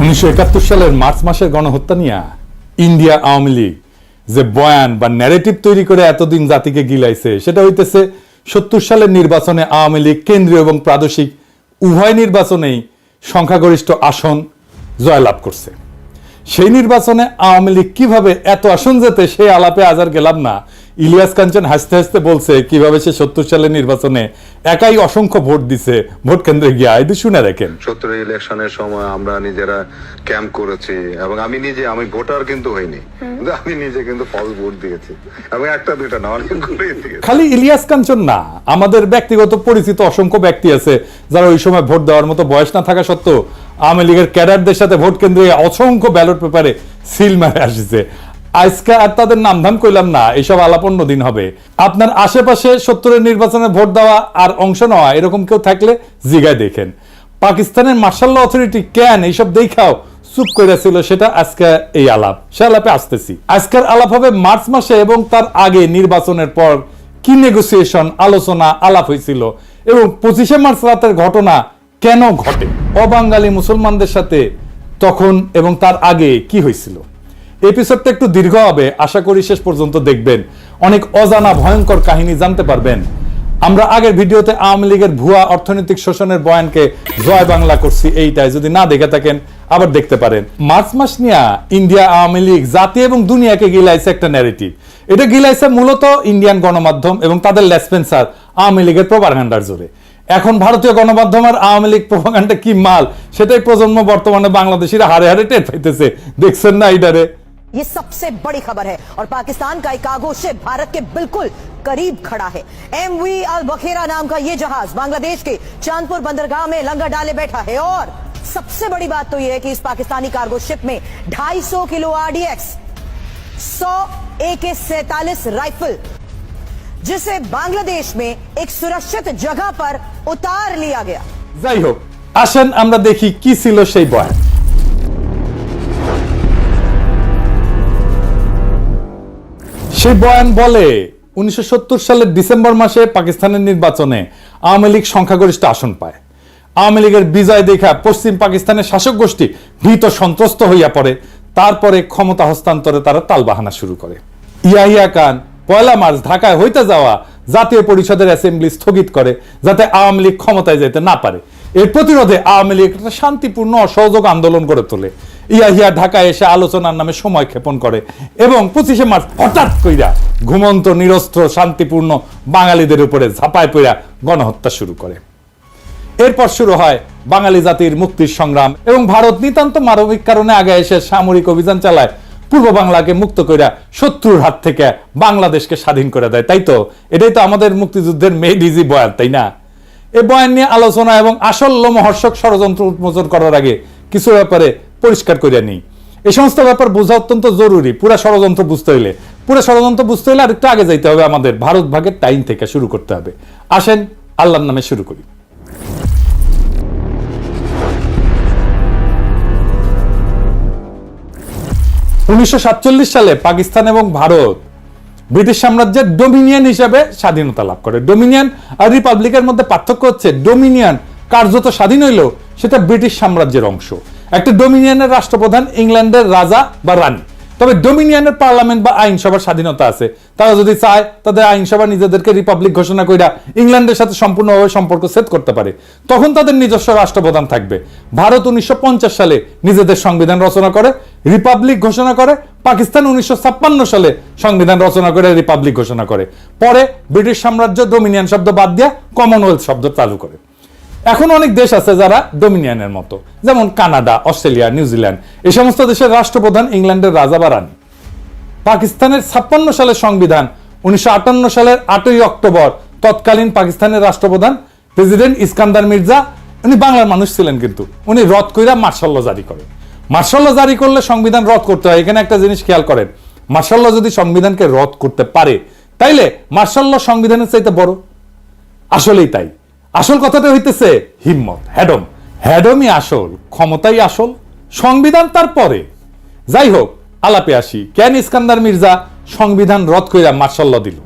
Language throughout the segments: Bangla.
1971 সালের মার্চ মাসের গণহত্যা নিয়ে ইন্ডিয়া আওয়ামী লীগ যে বয়ান বা ন্যারেটিভ তৈরি করে এতদিন জাতিকে গিলাইছে সেটা হইতেছে 70 সালের নির্বাচনে আওয়ামী লীগ কেন্দ্রীয় এবং প্রাদেশিক উভয় নির্বাচনেই সংখ্যাগরিষ্ঠ আসন জয়লাভ করছে। সেই নির্বাচনে আওয়ামী লীগ কিভাবে এত আসন যেতে সেই আলাপে আজ আর গেলাম না। ইলিয়াস কাঞ্চন হাসতে হাসতে বলছে কিভাবে সে 70 সালের নির্বাচনে একাই অসংখ্য ভোট দিছে ভোট কেন্দ্রে গিয়া। এই শুনে দেখেন। 70 ইলেকশনের সময় আমরা নিজেরা ক্যাম্প করেছি এবং আমি ভোটার কিন্তু হইনি, কিন্তু আমি নিজে কিন্তু ফলস ভোট দিয়েছি এবং একটা দুইটা না অনেকগুলোই দিয়েছি। খালি ইলিয়াস কাঞ্চন না, আমাদের ব্যক্তিগত পরিচিত অসংখ্য ব্যক্তি আছে যারা ওই সময় ভোট দেওয়ার মতো বয়স না থাকা সত্ত্বেও আওয়ামী লীগের ক্যাডারদের সাথে ভোট কেন্দ্রে অসংখ্য ব্যালট পেপারে সিল মারে আসছে। আজকে আর তাদের নামধাম কইলাম না, এইসব আলাপ অন্য দিন হবে। আপনার আশেপাশে 70-এর নির্বাচনে ভোট দেওয়া আর অংশ নেওয়া এরকম কেউ থাকলে জিগায় দেখেন। পাকিস্তানের মার্শাল ল অথরিটি কেন এইসব দেখাও চুপ করেছিল সেটা আজকে এই আলাপ, সে আলাপে আসতেছি। আজকের আলাপ হবে মার্চ মাসে এবং তার আগে নির্বাচনের পর কি নেগোসিয়েশন আলোচনা আলাপ হয়েছিল এবং 25শে মার্চ রাতের ঘটনা কেন ঘটে, অবাঙালি মুসলমানদের সাথে তখন এবং তার আগে কি হয়েছিল। এপিসোডটা একটু দীর্ঘ হবে, আশা করি শেষ পর্যন্ত দেখবেন, অনেক অজানা ভয়ঙ্কর কাহিনী জানতে পারবেন। আমরা আগের ভিডিওতে আওয়ামী লীগের ভুয়া অর্থনৈতিক শোষণের বয়ানকে জয় বাংলা করছি, এইটাই যদি না দেখে থাকেন আবার দেখতে পারেন। মার্চ মাস নিয়ে ইন্ডিয়া আওয়ামী লীগ জাতি এবং দুনিয়াকে গিলাইছে একটা ন্যারেটিভ। এটা গিলাইছে মূলত ইন্ডিয়ান গণমাধ্যম এবং তাদের লেসপেন্সার আওয়ামী লীগের প্রোপাগান্ডার জোরে। এখন ভারতীয় গণমাধ্যম আর আওয়ামী লীগ প্রোপাগান্ডা কি মাল সেটাই প্রজন্ম বর্তমানে বাংলাদেশিরা হারে হারে টের পাইতেছে। দেখছেন না এইটারে? ये सबसे बड़ी खबर है और पाकिस्तान का एक कार्गो शिप भारत के बिल्कुल करीब खड़ा है। MV अल बखेरा नाम का ये जहाज बांग्लादेश के चांदपुर बंदरगाह में लंगर डाले बैठा है और सबसे बड़ी बात तो ये है कि इस पाकिस्तानी कार्गो शिप में 250 किलो RDX, 100 AK-47 राइफल, जिसे बांग्लादेश में एक सुरक्षित जगह पर उतार लिया गया। যাই হোক, আসেন আমরা দেখি কি ছিল সেই বয়ান। সেই বয়ান বলে 1970 সালের ডিসেম্বর মাসে পাকিস্তানের নির্বাচনে আওয়ামী লীগ সংখ্যাগরিষ্ঠ আসন পায়। আওয়ামী লীগের বিজয় দেখা পশ্চিম পাকিস্তানের শাসক গোষ্ঠী ভীত সন্ত্রস্ত হইয়া পড়ে। তারপরে ক্ষমতা হস্তান্তরে তারা তালবাহানা শুরু করে। ইয়াহিয়া খান 1 মার্চ ঢাকায় হইতে যাওয়া জাতীয় পরিষদের অ্যাসেম্বলি স্থগিত করে যাতে আওয়ামী লীগ ক্ষমতায় যেতে না পারে। এর প্রতিরোধে আওয়ামী লীগ একটা শান্তিপূর্ণ অসহযোগ আন্দোলন গড়ে তোলে। ইয়াহিয়া ঢাকায় এসে আলোচনার নামে সময় ক্ষেপণ করে এবং 25শে মার্চ হঠাৎ কইরা ঘুমন্ত নিরস্ত্র শান্তিপূর্ণ বাঙালিদের উপরে ঝাঁপায় পড়া গণহত্যা শুরু করে। এরপর শুরু হয় বাঙালি জাতির মুক্তির সংগ্রাম এবং ভারত নিতান্ত মানবিক কারণে আগে এসে সামরিক অভিযান চালায়, পূর্ব বাংলাকে মুক্ত কইরা শত্রুর হাত থেকে বাংলাদেশকে স্বাধীন করে দেয়। তাই তো এটাই তো আমাদের মুক্তিযুদ্ধের মেড ইজি বয়ান, তাই না? এই বয়ান নিয়ে আলোচনা এবং আসল লোমহর্ষক ষড়যন্ত্র উন্মোচন করার আগে কিছু ব্যাপারে পরিষ্কার করে নিই। এই সমস্ত ব্যাপার বোঝা অত্যন্ত জরুরি। পুরা ষড়যন্ত্র বুঝতে হইলে আর একটু আগে যাইতে হবে, আমাদের ভারত ভাগের টাইম থেকে শুরু করতে হবে। আসেন আল্লাহর নামে শুরু করি। 1947 সালে পাকিস্তান এবং ভারত ব্রিটিশ সাম্রাজ্যের ডোমিনিয়ন হিসেবে স্বাধীনতা লাভ করে। ডোমিনিয়ন আর রিপাবলিকের মধ্যে পার্থক্য হচ্ছে ডোমিনিয়ন কার্যত স্বাধীন হইলেও সেটা ব্রিটিশ সাম্রাজ্যের অংশ। একটা ডোমিনিয়নের রাষ্ট্রপ্রধান ইংল্যান্ডের রাজা বা রানী, তবে ডোমিনিয়নের পার্লামেন্ট বা আইনসভার স্বাধীনতা আছে। তারা যদি চায় তাদের আইনসভা নিজেদেরকে রিপাবলিক ঘোষণা কইরা ইংল্যান্ডের সাথে সম্পূর্ণভাবে সম্পর্ক ছেদ করতে পারে, তখন তাদের নিজস্ব রাষ্ট্রপ্রধান থাকবে। ভারত 1950 সালে নিজেদের সংবিধান রচনা করে রিপাবলিক ঘোষণা করে। পাকিস্তান 1956 সালে সংবিধান রচনা করে রিপাবলিক ঘোষণা করে। পরে ব্রিটিশ সাম্রাজ্য ডোমিনিয়ন শব্দ বাদ দিয়ে কমনওয়েলথ শব্দ চালু করে। এখন অনেক দেশ আছে যারা ডোমিনিয়নের মতো, যেমন কানাডা, অস্ট্রেলিয়া, নিউজিল্যান্ড। এই সমস্ত দেশের রাষ্ট্রপ্রধান ইংল্যান্ডের রাজা বা রানী। পাকিস্তানের 56 সালের সংবিধান 1958 সালের 8ই অক্টোবর তৎকালীন পাকিস্তানের রাষ্ট্রপ্রধান প্রেসিডেন্ট ইস্কান্দার মির্জা, উনি বাংলার মানুষ ছিলেন, কিন্তু উনি রদ কইরা মার্শাল ল জারি করে। মার্শাল ল জারি করলে সংবিধান রদ করতে হয়। এখানে একটা জিনিস খেয়াল করেন, মার্শাল ল যদি সংবিধানকে রদ করতে পারে তাইলে মার্শাল ল সংবিধানের চাইতে বড়। আসলেই তাই। আসল কথাটা হইতেছে হিম্মত, হ্যাডমই আসল, ক্ষমতাই আসল, সংবিধান তারপরে। যাই হোক, আলাপে আসি। কেন ইস্কান্দার মির্জা সংবিধান রদ কইরা মার্শাল ল দিল?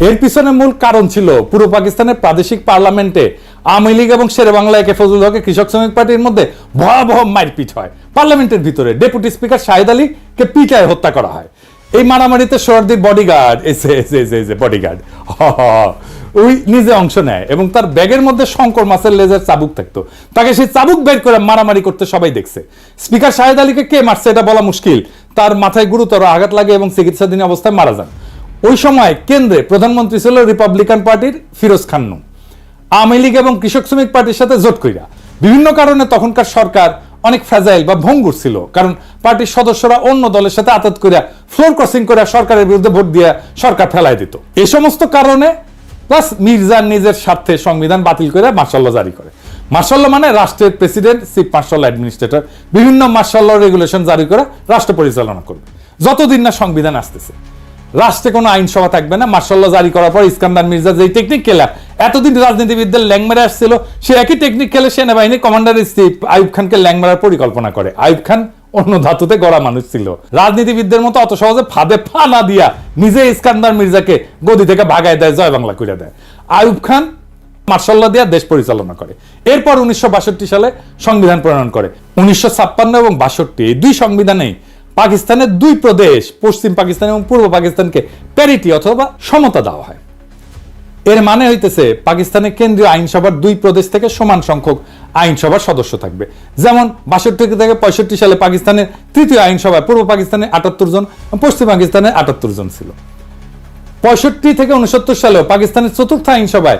এর পিছনে মূল কারণ ছিল পূর্ব পাকিস্তানের প্রাদেশিক পার্লামেন্টে আওয়ামী লীগ এবং শেরে বাংলা একে ফজলুল হকের কৃষক শ্রমিক পার্টির মধ্যে ভয়াবহ মারপিট হয়। পার্লামেন্টের ভিতরে ডেপুটি স্পিকার শাহেদ আলীকে পিটায় হত্যা করা হয়। এই মারামারিতে সোহরাওয়ার্দীর বডিগার্ড বডিগার্ড ওই নিজে অংশ নেয় এবং তার ব্যাগের মধ্যে শঙ্কর মাছের লেজের চাবুক থাকতো। তাকে সেই চাবুক বের করে মারামারি করতে সবাই দেখছে। স্পিকার শাহেদ আলীকে কে মারছে এটা বলা মুশকিল। তার মাথায় গুরুতর আঘাত লাগে এবং চিকিৎসাধীন অবস্থায় মারা যান। ওই সময় কেন্দ্রে প্রধানমন্ত্রী ছিল রিপাবলিকান পার্টির ফিরোজ খান নূন। আওয়ামী লীগ এবং কৃষক শ্রমিক পার্টির সাথে জোট কইরা বিভিন্ন কারণে তখনকার সরকার অনেক ফ্যাজাইল বা ভঙ্গুর ছিল, কারণ পার্টির সদস্যরা অন্য দলের সাথে আতাত করিয়া ফ্লোর ক্রসিং করে সরকারের বিরুদ্ধে ভোট দিয়ে সরকার ফেলাই দিত। এই সমস্ত কারণে প্লাস মির্জা নিজের স্বার্থে সংবিধান বাতিল করে মার্শাল ল জারি করে। মার্শাল ল মানে রাষ্ট্রের প্রেসিডেন্ট, চিফ মার্শাল অ্যাডমিনিস্ট্রেটর বিভিন্ন মার্শাল ল রেগুলেশন জারি করে রাষ্ট্র পরিচালনা করবে যতদিন না সংবিধান আসতেছে। রাষ্ট্রে কোনো আইনসভা থাকবে না। মার্শাল ল জারি করার পর ইস্কান্দার মির্জা যেই টেকনিক খেলা এতদিন রাজনীতিবিদদের ল্যাং মেরে আসছিল, সে একই টেকনিক খেলে সেনাবাহিনীর কমান্ডার ইন চিফ আইয়ুব খানকে ল্যাং মারার পরিকল্পনা করে। আইয়ুব খান অন্য ধাতুতে গড়া মানুষ ছিল, রাজনীতিবিদদের মতো অত সহজে ফাঁদে ফা না দিয়া নিজে ইস্কান্দার মির্জাকে গদি থেকে ভাগায় দেয়, জয় বাংলা করে দেয়। আইয়ুব খান মার্শাল ল দিয়া দেশ পরিচালনা করে। এরপর 1962 সালে সংবিধান প্রণয়ন করে। 1956 এবং 62 এই দুই সংবিধানেই পাকিস্তানের দুই প্রদেশ পশ্চিম পাকিস্তান এবং পূর্ব পাকিস্তানকে প্যারিটি অথবা সমতা দেওয়া হয়। এর মানে হইতেছে পাকিস্তানের কেন্দ্রীয় আইনসভার দুই প্রদেশ থেকে সমান সংখ্যক আইনসভার সদস্য থাকবে। যেমন 62 থেকে 65 সালে পাকিস্তানের তৃতীয় আইনসভায় পূর্ব পাকিস্তানে 78 জন, পশ্চিম পাকিস্তানে 78 জন ছিল। 65 থেকে 69 সালেও পাকিস্তানের চতুর্থ আইনসভায়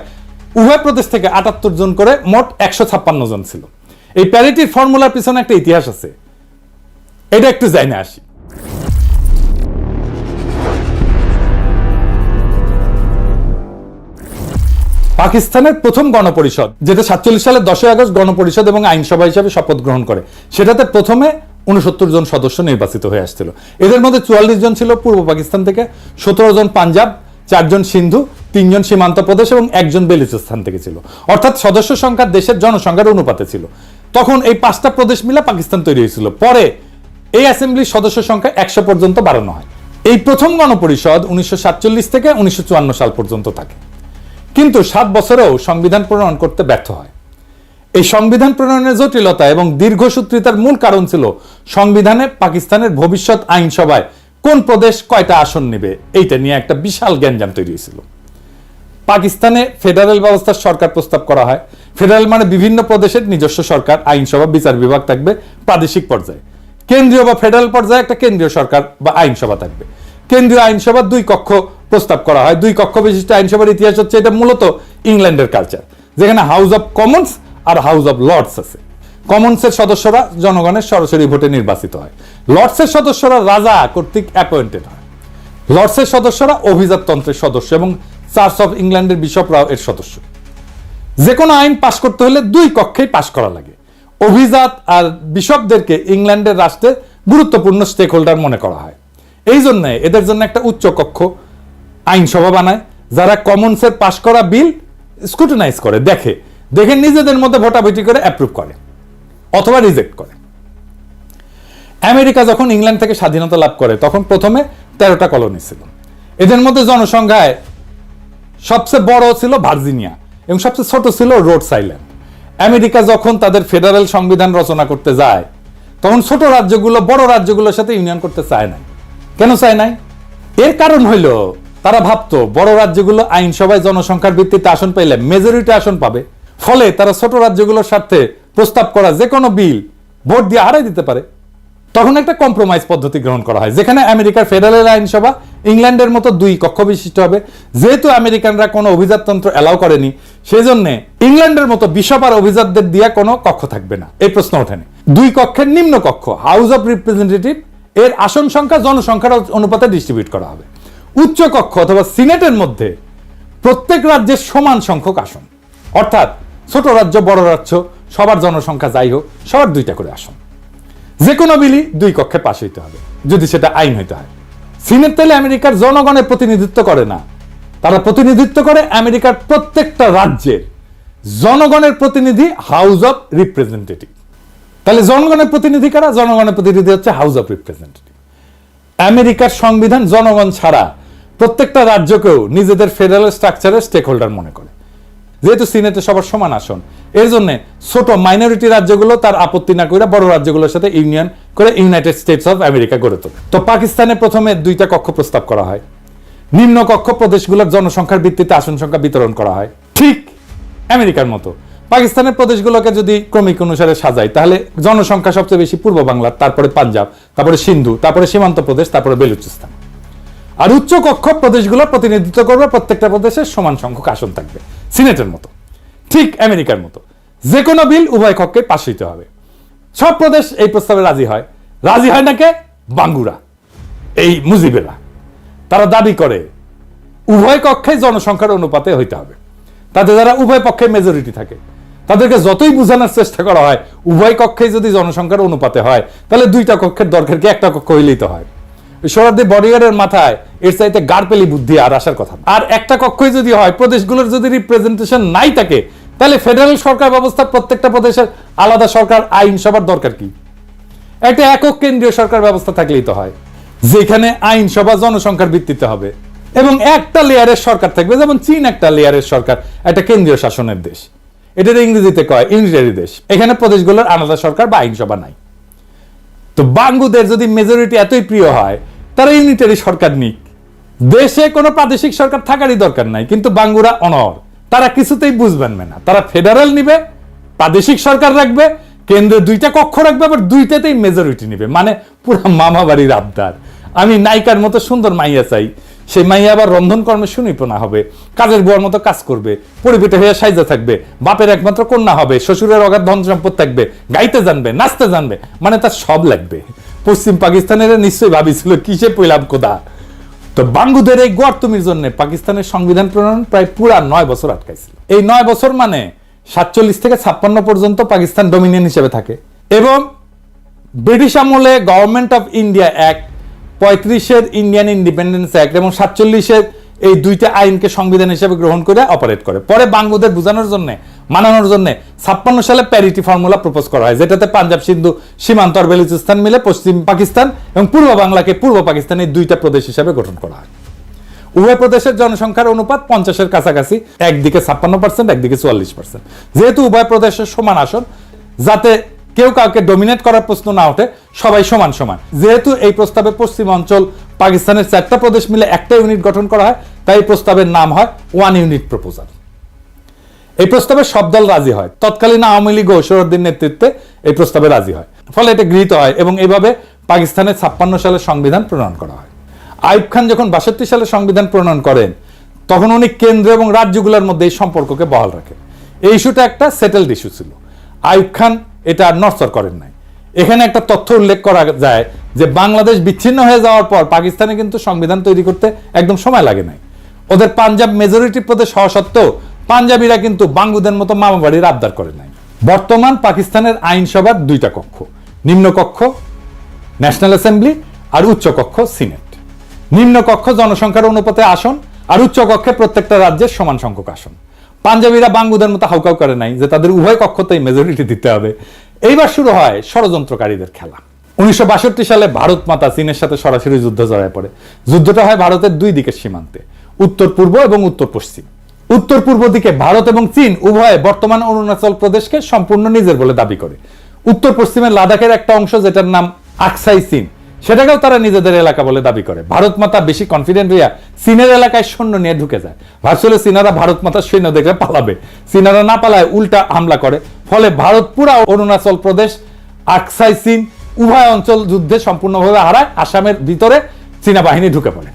উভয় প্রদেশ থেকে 78 জন করে মোট 156 জন ছিল। এই প্যারিটির ফর্মুলার পিছনে একটা ইতিহাস আছে, এটা একটু জানে আসি। পাকিস্তানের প্রথম গণপরিষদ, যেটা 47 সালের 10 আগস্ট গণপরিষদ এবং আইনসভা হিসাবে শপথ গ্রহণ করে, সেটাতে প্রথমে 69 জন সদস্য নির্বাচিত হয়ে আসছিল। এদের মধ্যে 44 জন ছিল পূর্ব পাকিস্তান থেকে, 17 জন পাঞ্জাব, 4 জন সিন্ধু, 3 জন সীমান্ত প্রদেশ এবং 1 জন বেলুচিস্তান থেকে ছিল। অর্থাৎ সদস্য সংখ্যা দেশের জনসংখ্যার অনুপাতে ছিল। তখন এই 5টা প্রদেশ মিলে পাকিস্তান তৈরি হয়েছিল। পরে এই অ্যাসেম্বলির সদস্য সংখ্যা 100 পর্যন্ত বাড়ানো হয়। এই প্রথম গণপরিষদ 1947 থেকে 1954 সাল পর্যন্ত থাকে, কিন্তু 7 বছরেও সংবিধান প্রণয়ন করতে ব্যর্থ হয়। এই সংবিধান প্রণয়নের জটিলতা এবং দীর্ঘসূত্রিতার মূল কারণ ছিল সংবিধানে পাকিস্তানের ভবিষ্যৎ আইনসভায় কোন প্রদেশ কয়টা আসন নেবে এইটা নিয়ে একটা বিশাল গ্যাঞ্জাম তৈরি হয়েছিল। পাকিস্তানে ফেডারেল ব্যবস্থার সরকার প্রস্তাব করা হয়। ফেডারেল মানে বিভিন্ন প্রদেশের নিজস্ব সরকার, আইনসভা, বিচার বিভাগ থাকবে প্রাদেশিক পর্যায়ে। কেন্দ্রীয় বা ফেডারেল পর্যায়ে একটা কেন্দ্রীয় সরকার বা আইনসভা থাকবে। কেন্দ্রীয় আইনসভা 2 কক্ষ প্রস্তাব করা হয়। 2 কক্ষ বিশিষ্ট আইনসভার ইতিহাস হচ্ছে, এটা মূলত ইংল্যান্ডের কালচার, যেখানে হাউস অব কমন্স আর হাউস অব লর্ডস আছে। কমন্সের সদস্যরা জনগণের সরাসরি ভোটে নির্বাচিত হয়। লর্ডসের সদস্যরা রাজা কর্তৃক অ্যাপয়েন্টেড হয়। লর্ডসের সদস্যরা অভিজাততন্ত্রের সদস্য এবং চার্চ অফ ইংল্যান্ডের বিশপরাও এর সদস্য। যে কোনো আইন পাশ করতে হলে 2 কক্ষেই পাশ করা লাগে। অভিজাত আর বিশপদেরকে ইংল্যান্ডের রাষ্ট্রের গুরুত্বপূর্ণ স্টেক হোল্ডার মনে করা হয়। এই জন্য এদের জন্য একটা উচ্চ কক্ষ আইনসভা বানায়, যারা কমন্সের পাশ করা বিল স্ক্রুটিনাইজ করে, দেখে নিজেদের মধ্যে ভোটাভুটি করে অ্যাপ্রুভ করে অথবা রিজেক্ট করে। আমেরিকা যখন ইংল্যান্ড থেকে স্বাধীনতা লাভ করে তখন প্রথমে 13টা কলোনি ছিল। এদের মধ্যে জনসংখ্যায় সবচেয়ে বড় ছিল ভার্জিনিয়া এবং সবচেয়ে ছোট ছিল রোডস আইল্যান্ড। আমেরিকা যখন তাদের ফেডারেল সংবিধান রচনা করতে যায় তখন ছোট রাজ্যগুলো বড় রাজ্যগুলোর সাথে ইউনিয়ন করতে চায় নাই। কেন চায় নাই? এর কারণ হইল তারা ভাবতো বড় রাজ্যগুলো আইনসভায় জনসংখ্যার ভিত্তিতে আসন পাইলে মেজরিটি আসন পাবে, ফলে তারা ছোট রাজ্যগুলোর স্বার্থে প্রস্তাব করা যে কোনো বিল ভোট দিয়ে হারাই দিতে পারে। তখন একটা কম্প্রোমাইজ পদ্ধতি গ্রহণ করা হয়, যেখানে আমেরিকার ফেডারেল আইনসভা ইংল্যান্ডের মতো 2 কক্ষ বিশিষ্ট হবে। যেহেতু আমেরিকানরা কোনো অভিজাততন্ত্র এলাও করেনি, সেই জন্য ইংল্যান্ডের মতো বিশপ আর অভিজাতদের দিয়ে কোনো কক্ষ থাকবে না, এই প্রশ্ন ওঠেনি। 2 কক্ষের নিম্ন কক্ষ হাউস অফ রিপ্রেজেন্টেটিভ এর আসন সংখ্যা জনসংখ্যার অনুপাতে ডিস্ট্রিবিউট করা হবে। উচ্চ কক্ষ অথবা সিনেটের মধ্যে প্রত্যেক রাজ্যের সমান সংখ্যক আসন, অর্থাৎ ছোট রাজ্য বড় রাজ্য সবার জনসংখ্যা যাই হোক সবার 2টা করে আসন। যে কোনো বিলই 2 কক্ষে পাশ হইতে হবে যদি সেটা আইন হইতে হয়। সিনেট তাহলে আমেরিকার জনগণের প্রতিনিধিত্ব করে না, তারা প্রতিনিধিত্ব করে আমেরিকার প্রত্যেকটা রাজ্যের জনগণের প্রতিনিধি হাউস অফ রিপ্রেজেন্টেটিভ। তাহলে জনগণের প্রতিনিধি কারা? জনগণের প্রতিনিধি হচ্ছে হাউস অফ রিপ্রেজেন্টেটিভ। আমেরিকার সংবিধান জনগণ ছাড়া প্রত্যেকটা রাজ্যকেও নিজেদের ফেডারেল স্ট্রাকচারের স্টেক হোল্ডার মনে করে। যেহেতু সিনেটে সবার সমান আসন, এর জন্য ছোট মাইনরিটি রাজ্যগুলো তার আপত্তি না করে বড় রাজ্যগুলোর সাথে ইউনিয়ন করে ইউনাইটেড স্টেটস অফ আমেরিকা গড়ে তোলে। তো পাকিস্তানে প্রথমে 2টা কক্ষ প্রস্তাব করা হয়। নিম্ন কক্ষ প্রদেশগুলোর জনসংখ্যার ভিত্তিতে আসন সংখ্যা বিতরণ করা হয়, ঠিক আমেরিকার মতো। পাকিস্তানের প্রদেশগুলোকে যদি ক্রমিক অনুসারে সাজায়, তাহলে জনসংখ্যা সবচেয়ে বেশি পূর্ব বাংলার, তারপরে পাঞ্জাব, তারপরে সিন্ধু, তারপরে সীমান্ত প্রদেশ, তারপরে বেলুচিস্তান। আর উচ্চ কক্ষ প্রদেশগুলো প্রতিনিধিত্ব করবে, প্রত্যেকটা প্রদেশের সমান সংখ্যক আসন থাকবে, সিনেটের মতো, ঠিক আমেরিকার মতো। যে কোনো বিল উভয় কক্ষে পাশ হইতে হবে। সব প্রদেশ এই প্রস্তাবে রাজি হয়। রাজি হয় না কে? বাঙ্গুরা, এই মুজিবেরা। তারা দাবি করে উভয় কক্ষে জনসংখ্যার অনুপাতে হইতে হবে। তাতে যারা উভয় পক্ষে মেজরিটি থাকে, তাদেরকে যতই বোঝানোর চেষ্টা করা হয় উভয় কক্ষে যদি জনসংখ্যার অনুপাতে হয়, তাহলে 2টা কক্ষের দরকার কি, একটা কক্ষ হইলেই তো হয়। সোহরাওয়ার্দী বডিগার্ডের মাথায় এর চাইতে গাড়পেলি বুদ্ধি আর আসার কথা। আর একটা কক্ষই যদি হয়, প্রদেশগুলোর যদি রিপ্রেজেন্টেশন নাই থাকে, তাহলে ফেডারেল সরকার ব্যবস্থা, প্রত্যেকটা প্রদেশের আলাদা সরকার, আইনসভার দরকার কি? একটা একক কেন্দ্রীয় সরকার ব্যবস্থা থাকলেই তো হয়, যেখানে আইনসভা জনসংখ্যার ভিত্তিতে হবে এবং একটা লেয়ারের সরকার থাকবে। যেমন চীন একটা লেয়ারের সরকার, একটা কেন্দ্রীয় শাসনের দেশ, এটার ইংরেজিতে কয় ইউনিটারি দেশ। এখানে প্রদেশগুলোর আলাদা সরকার বা আইনসভা নাই। তো বাঙ্গুদের যদি মেজরিটি এতই প্রিয় হয়, তারা ইউনিটারি সরকার নিক। দেশে কোনো প্রাদেশিক সরকার থাকারই দরকার নাই। কিন্তু বাঙ্গুরা অনর, তারা কিছুতেই বুঝবেন না। তারা ফেডারেল নিবে, প্রাদেশিক সরকার রাখবে, কেন্দ্রে 2টা কক্ষ রাখবে, আবার 2টাতেই মেজরিটি নিবে। মানে পুরো মামা বাড়ির আবদার। আমি নায়িকার মতো সুন্দর মাইয়া চাই, সেই মাইয়া আবার রন্ধন কর্মে সুনিপুণা হবে, কাজের বুয়ার মতো কাজ করবে, পরিপিঠে হয়ে সাইজা থাকবে, বাপের একমাত্র কন্যা হবে, শ্বশুরের অগাধ ধন সম্পদ থাকবে, গাইতে জানবে, নাচতে জানবে, মানে তার সব লাগবে। পশ্চিম পাকিস্তানের নিশ্চয়ই ভাবিছিল কিসে পইলাম কোদা। তো বাঙ্গুদের এই গর্তমির জন্য পাকিস্তানের সংবিধান প্রণয়ন প্রায় পুরা 9 বছর আটকাইছিল। এই 9 বছর মানে 47 থেকে 56 পর্যন্ত পাকিস্তান ডোমিনিয়ন হিসেবে থাকে। এবং ব্রিটিশ আমলে গভর্নমেন্ট অফ ইন্ডিয়া অ্যাক্ট, 35-এর ইন্ডিয়ান ইন্ডিপেন্ডেন্স অ্যাক্ট এবং 47-এর এই 2টা আইনকে সংবিধান হিসেবে গ্রহণ করে অপারেট করে। পরে বাঙ্গুদের বোঝানোর জন্য, মানানোর জন্য 56 সালে প্যারিটি ফর্মুলা প্রপোজ করা হয়, যেটাতে পাঞ্জাব, সিন্ধু, সীমান্ত আর বেলুচিস্তান মিলে পশ্চিম পাকিস্তান এবং পূর্ব বাংলাকে পূর্ব পাকিস্তানের 2টা প্রদেশ হিসেবে গঠন করা হয়। উভয় প্রদেশের জনসংখ্যার অনুপাত 50-এর কাছাকাছি, একদিকে 56%, একদিকে 44%। যেহেতু উভয় প্রদেশের সমান আসন, যাতে কেউ কাউকে ডমিনেট করার প্রশ্ন না ওঠে, সবাই সমান সমান। যেহেতু এই প্রস্তাবে পশ্চিম অঞ্চল পাকিস্তানের 4টা প্রদেশ মিলে একটা ইউনিট গঠন করা হয়, তাই এই প্রস্তাবের নাম হয় 1 ইউনিট প্রপোজাল। এই প্রস্তাবে সব দল রাজি হয়। তৎকালীন আওয়ামী লীগ ও সোহরাওয়ার্দীর নেতৃত্বে এই প্রস্তাবে রাজি হয়, ফলে এটা গৃহীত হয় এবং এইভাবে পাকিস্তানের 56 সালে সংবিধান প্রণয়ন করা হয়। আইয়ুব খান যখন 62 সালে সংবিধান প্রণয়ন করেন, তখন উনি কেন্দ্র এবং রাজ্যগুলোর মধ্যে এই সম্পর্ককে বহাল রাখেন। এই ইস্যুটা একটা সেটেলড ইস্যু ছিল। আইয়ুব খান এটা নড়চড় করেন নাই। এখানে একটা তথ্য উল্লেখ করা যায় যে বাংলাদেশ বিচ্ছিন্ন হয়ে যাওয়ার পর পাকিস্তানে কিন্তু সংবিধান তৈরি করতে একদম সময় লাগে নাই। ওদের পাঞ্জাব মেজরিটি প্রদেশ হওয়া সত্ত্বেও পাঞ্জাবিরা কিন্তু বাঙ্গুদের মতো মামা বাড়ির আবদার করে নাই। বর্তমান পাকিস্তানের আইনসভার 2টা কক্ষ, নিম্ন কক্ষ ন্যাশনাল অ্যাসেম্বলি আর উচ্চ কক্ষ সিনেট। নিম্ন কক্ষ জনসংখ্যার অনুপাতে আসন, আর উচ্চ কক্ষে প্রত্যেকটা রাজ্যের সমান সংখ্যক আসন। পাঞ্জাবিরা বাঙ্গুদের মতো হাউকাউ করে নাই যে তাদের উভয় কক্ষতেই মেজরিটি দিতে হবে। এইবার শুরু হয় ষড়যন্ত্রকারীদের খেলা। 1962 সালে ভারত মাতা চীনের সাথে সরাসরি যুদ্ধ জড়ায় পড়ে। যুদ্ধটা হয় ভারতের 2 দিকের সীমান্তে, উত্তর পূর্ব এবং উত্তর পশ্চিম। উত্তর পূর্ব দিকে ভারত এবং চীন উভয়ে বর্তমান অরুণাচল প্রদেশকে সম্পূর্ণ নিজের বলে দাবি করে। উত্তর পশ্চিমের লাদাখের একটা অংশ, যেটার নাম আকসাই চীন, সেটাকেও তারা নিজেদের এলাকা বলে দাবি করে। ভারত মাতা বেশি কনফিডেন্ট হইয়া চীনের এলাকায় সৈন্য নিয়ে ঢুকে যায়। ভাবছিল চীনারা ভারত মাতার সৈন্য দেখলে পালাবে, চীনারা না পালায় উল্টা হামলা করে। ফলে ভারত পুরা অরুণাচল প্রদেশ, আকসাই চীন উভয় অঞ্চল যুদ্ধে সম্পূর্ণভাবে হারায়। আসামের ভিতরে চীনা বাহিনী ঢুকে পড়ে।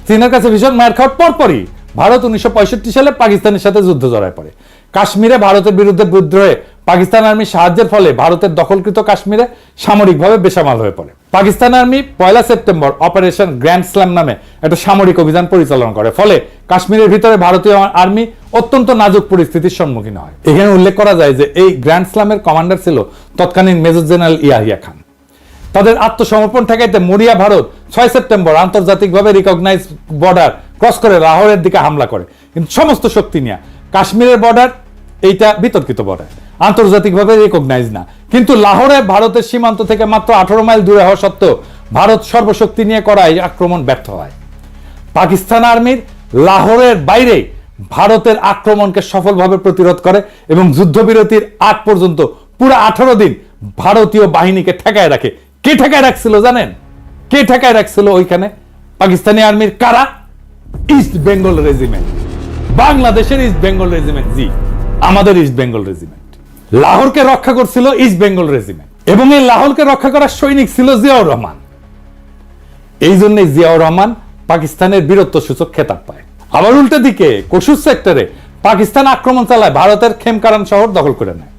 চীনের কাছে ভীষণ মার খাওয়ার পরপরই ভারত 1965 সালে পাকিস্তানের সাথে যুদ্ধ জড়ায় পড়ে। কাশ্মীরে ভারতের বিরুদ্ধে বিদ্রোহে পাকিস্তান আর্মির সাহায্যের ফলে ভারতের দখলকৃত কাশ্মীরে সামরিকভাবে বেসামাল হয়ে পড়ে। Pakistan army 1 September operation grand slam নামে একটা সামরিক অভিযান পরিচালনা করে। ফলে কাশ্মীরের ভিতরে ভারতীয় আর্মি অত্যন্ত নাজুক পরিস্থিতির সম্মুখীন হয়। এখানে উল্লেখ করা যায় যে এই গ্র্যান্ড স্ল্যামের কমান্ডার ছিল তৎকালীন মেজর জেনারেল ইয়াহিয়া খান। তাদের আত্মসমর্পণ ঠেকাইতে মরিয়া ভারত 6 সেপ্টেম্বর আন্তর্জাতিকভাবে রিকগনাইজ বর্ডার ক্রস করে লাহোরের দিকে হামলা করে, কিন্তু সমস্ত শক্তি নিয়ে। কাশ্মীরের বর্ডার এইটা বিতর্কিত বর্ডার, আন্তর্জাতিকভাবে রিকগনাইজ না, কিন্তু লাহোরে ভারতের সীমান্ত থেকে মাত্র 18 মাইল দূরে হওয়া সত্ত্বেও ভারত সর্বশক্তি নিয়ে করা এই আক্রমণ ব্যর্থ হয়। পাকিস্তান আর্মির লাহোরের বাইরে ভারতের আক্রমণকে সফলভাবে প্রতিরোধ করে এবং যুদ্ধবিরতির আগ পর্যন্ত পুরো 18 দিন ভারতীয় বাহিনীকে ঠেকায় রাখে। কে ঠেকায় রাখছিল জানেন? কে ঠেকায় রাখছিল ওইখানে? পাকিস্তানি আর্মির কারা? ইস্ট বেঙ্গল রেজিমেন্ট, বাংলাদেশের ইস্ট বেঙ্গল রেজিমেন্ট। জি, আমাদের ইস্ট বেঙ্গল রেজিমেন্ট লাহোরকে রক্ষা করছিল ইস্ট বেঙ্গল রেজিমেন্ট, এবং এই লাহোরকে রক্ষা করার সৈনিক ছিল জিয়াউর রহমান। এই জন্যই জিয়াউর রহমান পাকিস্তানের বীরত্ব সূচক খেতাব পায়। আবার উল্টো দিকে কসুর সেক্টরে পাকিস্তান আক্রমণ চালায়, ভারতের খেমকারান শহর দখল করে নেয়।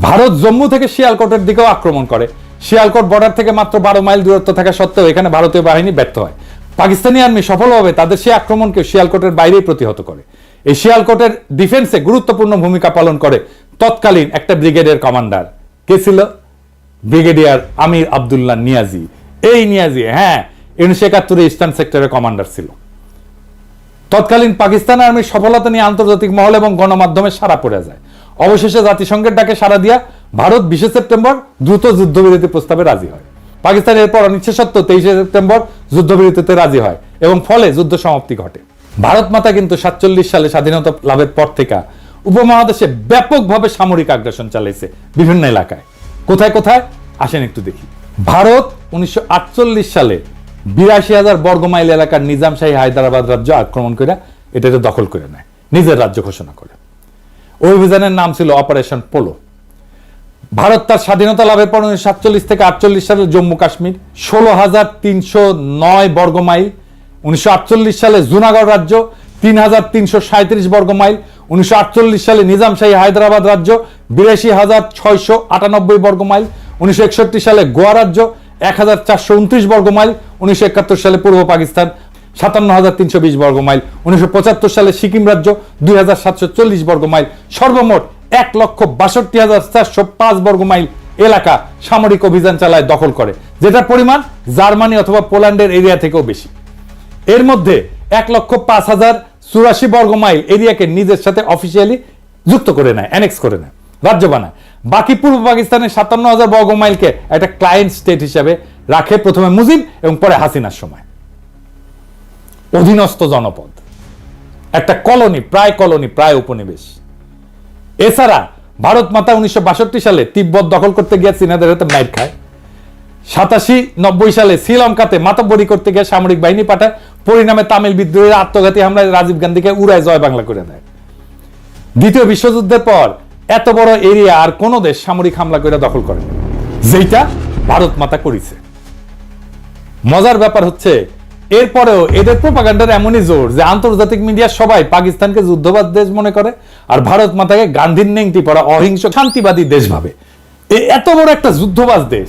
ভারত জম্মু থেকে শিয়ালকোটের দিকেও আক্রমণ করে। শিয়ালকোট বর্ডার থেকে মাত্র 12 মাইল দূরত্ব থাকা সত্ত্বেও এখানে ভারতীয় বাহিনী ব্যর্থ হয়। পাকিস্তানি আর্মি সফলভাবে তাদের সেই আক্রমণকে শিয়ালকোটের বাইরেই প্রতিহত করে। এই শিয়ালকোটের ডিফেন্সে গুরুত্বপূর্ণ ভূমিকা পালন করে তৎকালীন একটা ব্রিগেডের কমান্ডার। কে ছিল? ব্রিগেডিয়ার আমির আব্দুল্লাহ নিয়াজি। এই নিয়াজি 1971 ইস্টার্ন সেক্টরের কমান্ডার ছিল। তৎকালীন পাকিস্তান আর্মির সফলতা নিয়ে আন্তর্জাতিক মহল এবং গণমাধ্যমে সাড়া পড়ে যায়। অবশেষে জাতিসংঘের ডাকে সাড়া দিয়া ভারত 20 সেপ্টেম্বর দ্রুত যুদ্ধবিরতি প্রস্তাবে রাজি হয়। পাকিস্তান এরপর অনিচ্ছা সত্ত্বেও 23 সেপ্টেম্বর যুদ্ধবিরতিতে রাজি হয় এবং ফলে যুদ্ধ সমাপ্তি ঘটে। ভারত মাতা কিন্তু 47 সালে স্বাধীনতা লাভের পর থেকে উপমহাদেশে ব্যাপকভাবে সামরিক আগ্রাসন চালাইছে বিভিন্ন এলাকায়। কোথায় কোথায় আসেন একটু দেখি। ভারত 1948 সালে 82,000 বর্গমাইল এলাকার নিজামশাহী হায়দ্রাবাদ রাজ্য আক্রমণ করে এটাকে দখল করে নেয়, নিজের রাজ্য ঘোষণা করে। ওই অভিযানের নাম ছিল অপারেশন পোলো। ভারত তার স্বাধীনতা লাভের পর 1947 থেকে 48 সালে জম্মু কাশ্মীর 16,309 বর্গমাইল, 1948 সালে জুনাগড় রাজ্য 3,337 বর্গমাইল, 1948 সালে নিজামশাহী হায়দ্রাবাদ রাজ্য 82,698 বর্গমাইল, 1961 সালে গোয়া রাজ্য 1,429 বর্গমাইল, 1971 সালে পূর্ব পাকিস্তান 57,320 বর্গমাইল, 1975 সালে সিকিম রাজ্য 2,740 বর্গমাইল, সর্বমোট 1,62,405 বর্গমাইল এলাকা সামরিক অভিযান চালায়, দখল করে, যেটার পরিমাণ জার্মানি অথবা পোল্যান্ডের এরিয়া থেকেও বেশি। এর মধ্যে 1,05,084 বর্গমাইল এরিয়াকে নিজের সাথে অফিসিয়ালি যুক্ত করে নেয়, অ্যানেক্স করে নেয়, রাজ্য বানায়। বাকি পূর্ব পাকিস্তানের 57,000 বর্গমাইলকে একটা ক্লায়েন্ট স্টেট হিসেবে রাখে, প্রথমে মুজিব এবং পরে হাসিনার সময়। অধীনস্থ জনপদ, একটা কলোনি, প্রায় উপনিবেশ। এছাড়া ভারত মাতা 1962 সালে তিব্বত দখল করতে গিয়ে চীনাদের হাতে মাইর খায়। 87-90 সালে শ্রীলঙ্কাতে মাতব্বরি করতে গিয়ে সামরিক বাহিনী পাঠায়, পরিণামে তামিল বিদ্রোহীরা আত্মঘাতী হামলায় রাজীব গান্ধীকে উড়ায় জয় বাংলা করে দেয়। দ্বিতীয় বিশ্বযুদ্ধের পর এত বড় এরিয়া আর কোন দেশ সামরিক হামলা করে দখল করে, যেটা ভারত মাতা করেছে। মজার ব্যাপার হচ্ছে এরপরেও এদের প্রোপাগান্ডার এমনই জোর যে আন্তর্জাতিক মিডিয়া সবাই পাকিস্তানকে যুদ্ধবাদ দেশ মনে করে আর ভারত মাতাকে গান্ধীর নেংটি পড়া অহিংস শান্তিবাদী দেশ ভাবে। এত বড় একটা যুদ্ধবাজ দেশ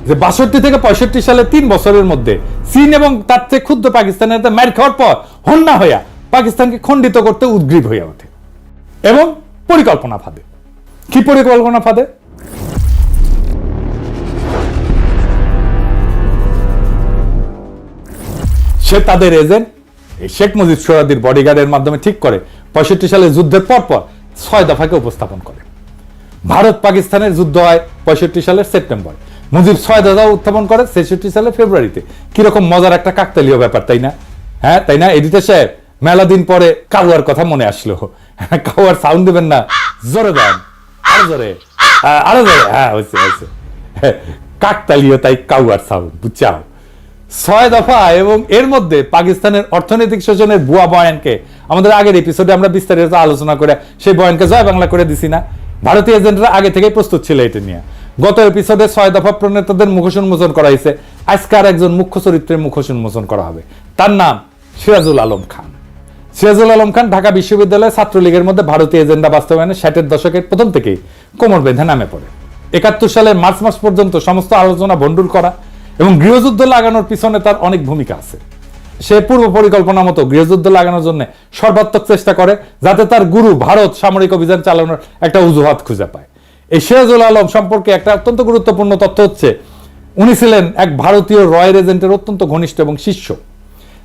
যে 62 থেকে 65 সালে 3 বছরের মধ্যে চীন এবং তার চেয়ে ক্ষুদ্র পাকিস্তানের মার খাওয়ার পর হন্যা হইয়া পাকিস্তানকে খণ্ডিত করতে উদ্গ্রীব হয়ে ওঠে এবং পরিকল্পনা ফাঁদে। কি পরিকল্পনা ফাঁদে? সে তাদের এজেন্ট শেখ মুজিব সোহরাওয়ার্দীর বডিগার্ডের মাধ্যমে ঠিক করে 65 সালে যুদ্ধের পর 6 দফাকে উপস্থাপন করে। ভারত পাকিস্তানের যুদ্ধ হয় 65 সালের সেপ্টেম্বর, মুজিব 6 দফা উত্থাপন করে 66 সালে ফেব্রুয়ারিতে। কিরকম মজার একটা কাকতালীয় ব্যাপার, তাই না? তাই না এডিটর সাহেব? মেলা দিন পরে কাউয়ার কথা মনে আসলো। কাউয়ার সাউন্ড দেবেন না? জোরে দেন, আরো জোরে, আরো জোরে। হয়েছে কাকতালীয়, তাই কাউয়ার সাউন্ড, বুঝছাও? 6 দফা এবং এর মধ্যে পাকিস্তানের অর্থনৈতিক শোষণের ভুয়া বয়ানকে আমাদের আগের এপিসোডে আমরা বিস্তারিত আলোচনা করে সেই বয়ানকে জয় বাংলা করে দিছি না? ভারতীয় এজেন্টরা আগে থেকেই প্রস্তুত ছিল এটা নিয়ে। গত এপিসোডে 6 দফা প্রণেতাদের মুখোশ উন্মোচন করা হয়েছে। আজকে আর একজন মুখ্য চরিত্রের মুখোশ উন্মোচন করা হবে, তার নাম সিরাজুল আলম খান। সিরাজুল আলম খান ঢাকা বিশ্ববিদ্যালয় ছাত্রলীগের মধ্যে ভারতীয় এজেন্ডা বাস্তবায়নে 60-এর দশকের প্রথম থেকেই কোমর বেঁধে নামে পড়ে। 71 সালের মার্চ মাস পর্যন্ত সমস্ত আলোচনা ভণ্ডুল করা এবং গৃহযুদ্ধ লাগানোর পিছনে তার অনেক ভূমিকা আছে। সে পূর্ব পরিকল্পনা মতো গৃহযুদ্ধ লাগানোর জন্য সর্বাত্মক চেষ্টা করে, যাতে তার গুরু ভারত সামরিক অভিযান চালানোর একটা অজুহাত খুঁজে পায়। এই সিরাজুল আলম সম্পর্কে একটা অত্যন্ত গুরুত্বপূর্ণ তথ্য হচ্ছে, উনি ছিলেন এক ভারতীয় রয়্যাল এজেন্টের অত্যন্ত ঘনিষ্ঠ এবং শিষ্য।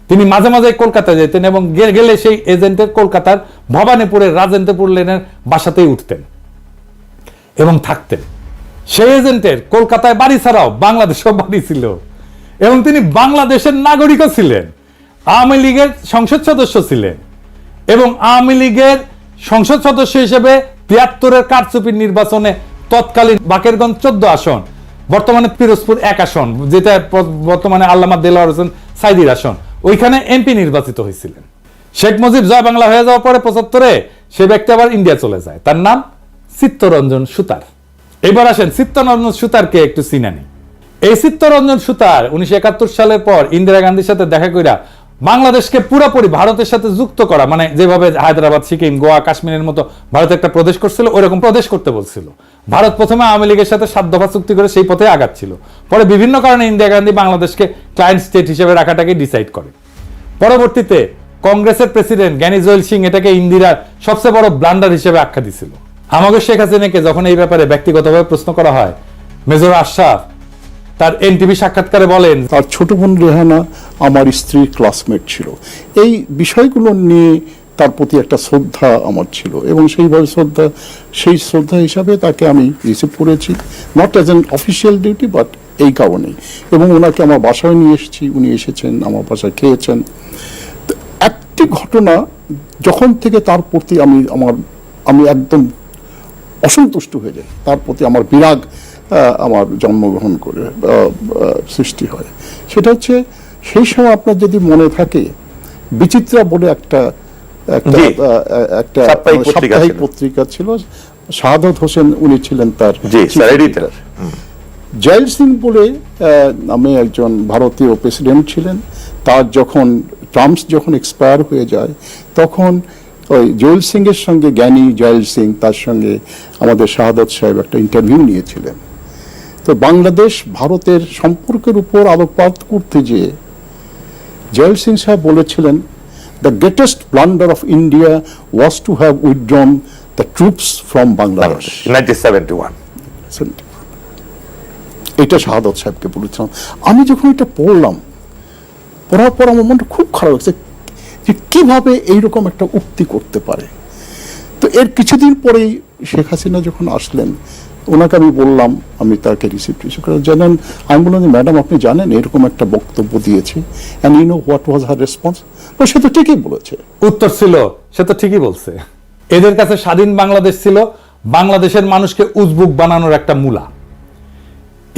তিনি মাঝে মাঝে কলকাতা যেতেন এবং গেলে সেই এজেন্টের কলকাতার ভবানীপুরের রাজেন্দ্রপুর লেনের বাসাতেই উঠতেন এবং থাকতেন। সেই এজেন্টের কলকাতায় বাড়ি ছাড়াও বাংলাদেশেও বাড়ি ছিল এবং তিনি বাংলাদেশের নাগরিকও ছিলেন। আওয়ামী লীগের সংসদ সদস্য ছিলেন এবং আওয়ামী লীগের সংসদ সদস্য হিসেবে ৭৩-এর কারচুপির নির্বাচনে তৎকালীন বাকেরগঞ্জ 14 আসন, বর্তমানে পিরোজপুর 1 আসন, যেটা বর্তমানে আল্লামা দেলোয়ার হোসেন সাইদির আসন, ওইখানে এমপি নির্বাচিত হয়েছিলেন। শেখ মুজিব জয় বাংলা হয়ে যাওয়ার পরে 75-এ সে ব্যক্তি আবার ইন্ডিয়া চলে যায়। তার নাম চিত্তরঞ্জন সুতার। এবার আসেন চিত্তরঞ্জন সুতারকে একটু চিনানি। এই চিত্তরঞ্জন সুতার 1971 সালের পর ইন্দিরা গান্ধীর সাথে দেখা কইরা বাংলাদেশকে পুরোপুরি ভারতের সাথে যুক্ত করা, মানে যেভাবে হায়দ্রাবাদ, সিকিম, গোয়া, কাশ্মীরের মতো ভারত একটা প্রদেশ করছিল, ওইরকম প্রদেশ করতে বলছিল। ভারত প্রথমে আওয়ামী লীগের সাথে 7 দফা চুক্তি করে সেই পথে আগাচ্ছিল। পরে বিভিন্ন কারণে ইন্দিরা গান্ধী বাংলাদেশকে ক্লায়েন্ট স্টেট হিসেবে রাখাটাকে ডিসাইড করে। পরবর্তীতে কংগ্রেসের প্রেসিডেন্ট জ্ঞানী জৈল সিং এটাকে ইন্দিরার সবচেয়ে বড় ব্লান্ডার হিসেবে আখ্যা দিছিল। আমাকে শেখ হাসিনাকে যখন এই ব্যাপারে ব্যক্তিগতভাবে প্রশ্ন করা হয়, মেজর আশরাফ তার এনটিভি সাক্ষাৎকারে বলেন, তার ছোট বোন রেহানা আমার স্ত্রীর ক্লাসমেট ছিল। এই বিষয়গুলো নিয়ে তার প্রতি একটা শ্রদ্ধা আমার ছিল এবং সেইভাবে সেই শ্রদ্ধা হিসাবে তাকে আমি রিসিভ করেছি, not as an official duty but এই কারণেই। এবং ওনাকে আমার বাসায় নিয়ে এসেছি, উনি এসেছেন আমার বাসায় খেয়েছেন। একটি ঘটনা যখন থেকে তার প্রতি আমি একদম অসন্তুষ্ট হয়ে যাই, তার প্রতি আমার বিরাগ আমার জন্মগ্রহণ করে সৃষ্টি হয়, সেটা হচ্ছে সেই সময় আপনার যদি মনে থাকে বিচিত্রা বলে একটা সাপ্তাহিক পত্রিকা ছিল, শাহাদত হোসেন উনি ছিলেন তার এডিটর। জয়েল সিং বলে নামে একজন ভারতীয় প্রেসিডেন্ট ছিলেন। তার টার্মস যখন এক্সপায়ার হয়ে যায় তখন ওই জয়েল সিং এর সঙ্গে জ্ঞানী জয়েল সিং তার সঙ্গে আমাদের শাহাদত সাহেব একটা ইন্টারভিউ নিয়েছিলেন। তো বাংলাদেশ ভারতের সম্পর্কের উপর আলোকপাত করতে যেয়ে জয়েল সিং সাহেব বলেছিলেন, the greatest blunder of India was to have withdrawn the troops from Bangladesh 1971। এটা শাহাদত সাহেবকে বলেছিলাম। আমি যখন এটা পড়ার পর আমার মনটা খুব খারাপ হয়েছে যে কিভাবে এইরকম একটা উক্তি করতে পারে। তো এর কিছুদিন পরেই শেখ হাসিনা যখন আসলেন, ওনাকে আমি বললাম, আমি তাকে রিসিভ করে জানেন, আমি বললাম যে ম্যাডাম আপনি জানেন এরকম একটা বক্তব্য দিয়েছি, and you know what was her response? সে তো ঠিকই বলেছে। উত্তর ছিল, সে তো ঠিকই বলছে। এদের কাছে স্বাধীন বাংলাদেশ ছিল বাংলাদেশের মানুষকে উজবুক বানানোর একটা মূলা।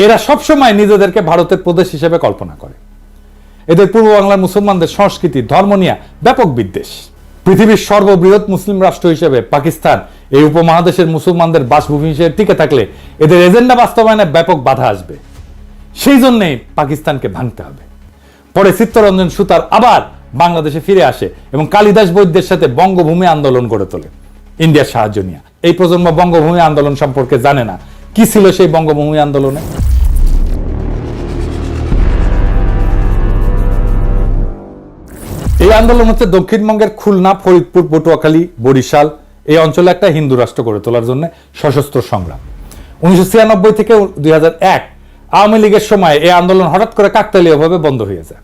এরা সবসময় নিজেদেরকে ভারতের প্রদেশ হিসেবে কল্পনা করে। এদের পূর্ব বাংলার মুসলমানদের সংস্কৃতি, ধর্ম নিয়ে ব্যাপক বিদ্বেষ। পৃথিবীর সর্ববৃহৎ মুসলিম রাষ্ট্র হিসেবে পাকিস্তান এই উপমহাদেশের মুসলমানদের বাসভূমি হিসেবে টিকে থাকলে এদের এজেন্ডা বাস্তবায়নে ব্যাপক বাধা আসবে। সেই জন্যই পাকিস্তানকে ভাঙতে হবে। পরে চিত্তরঞ্জন সুতার আবার বাংলাদেশে ফিরে আসে এবং কালিদাস বৈদ্যের সাথে বঙ্গভূমি আন্দোলন গড়ে তোলে ইন্ডিয়ার সাহায্য নিয়ে। এই প্রজন্ম বঙ্গভূমি আন্দোলন সম্পর্কে জানে না। কি ছিল সেই বঙ্গভূমি আন্দোলনে? এই আন্দোলন হচ্ছে দক্ষিণবঙ্গের খুলনা, ফরিদপুর, পটুয়াখালী, বরিশাল এই অঞ্চলে একটা হিন্দু রাষ্ট্র গড়ে তোলার জন্য সশস্ত্র সংগ্রাম। 1996 থেকে 2001 আওয়ামী লীগের সময় এই আন্দোলন হঠাৎ করে কাকতালীয়ভাবে বন্ধ হয়ে যায়।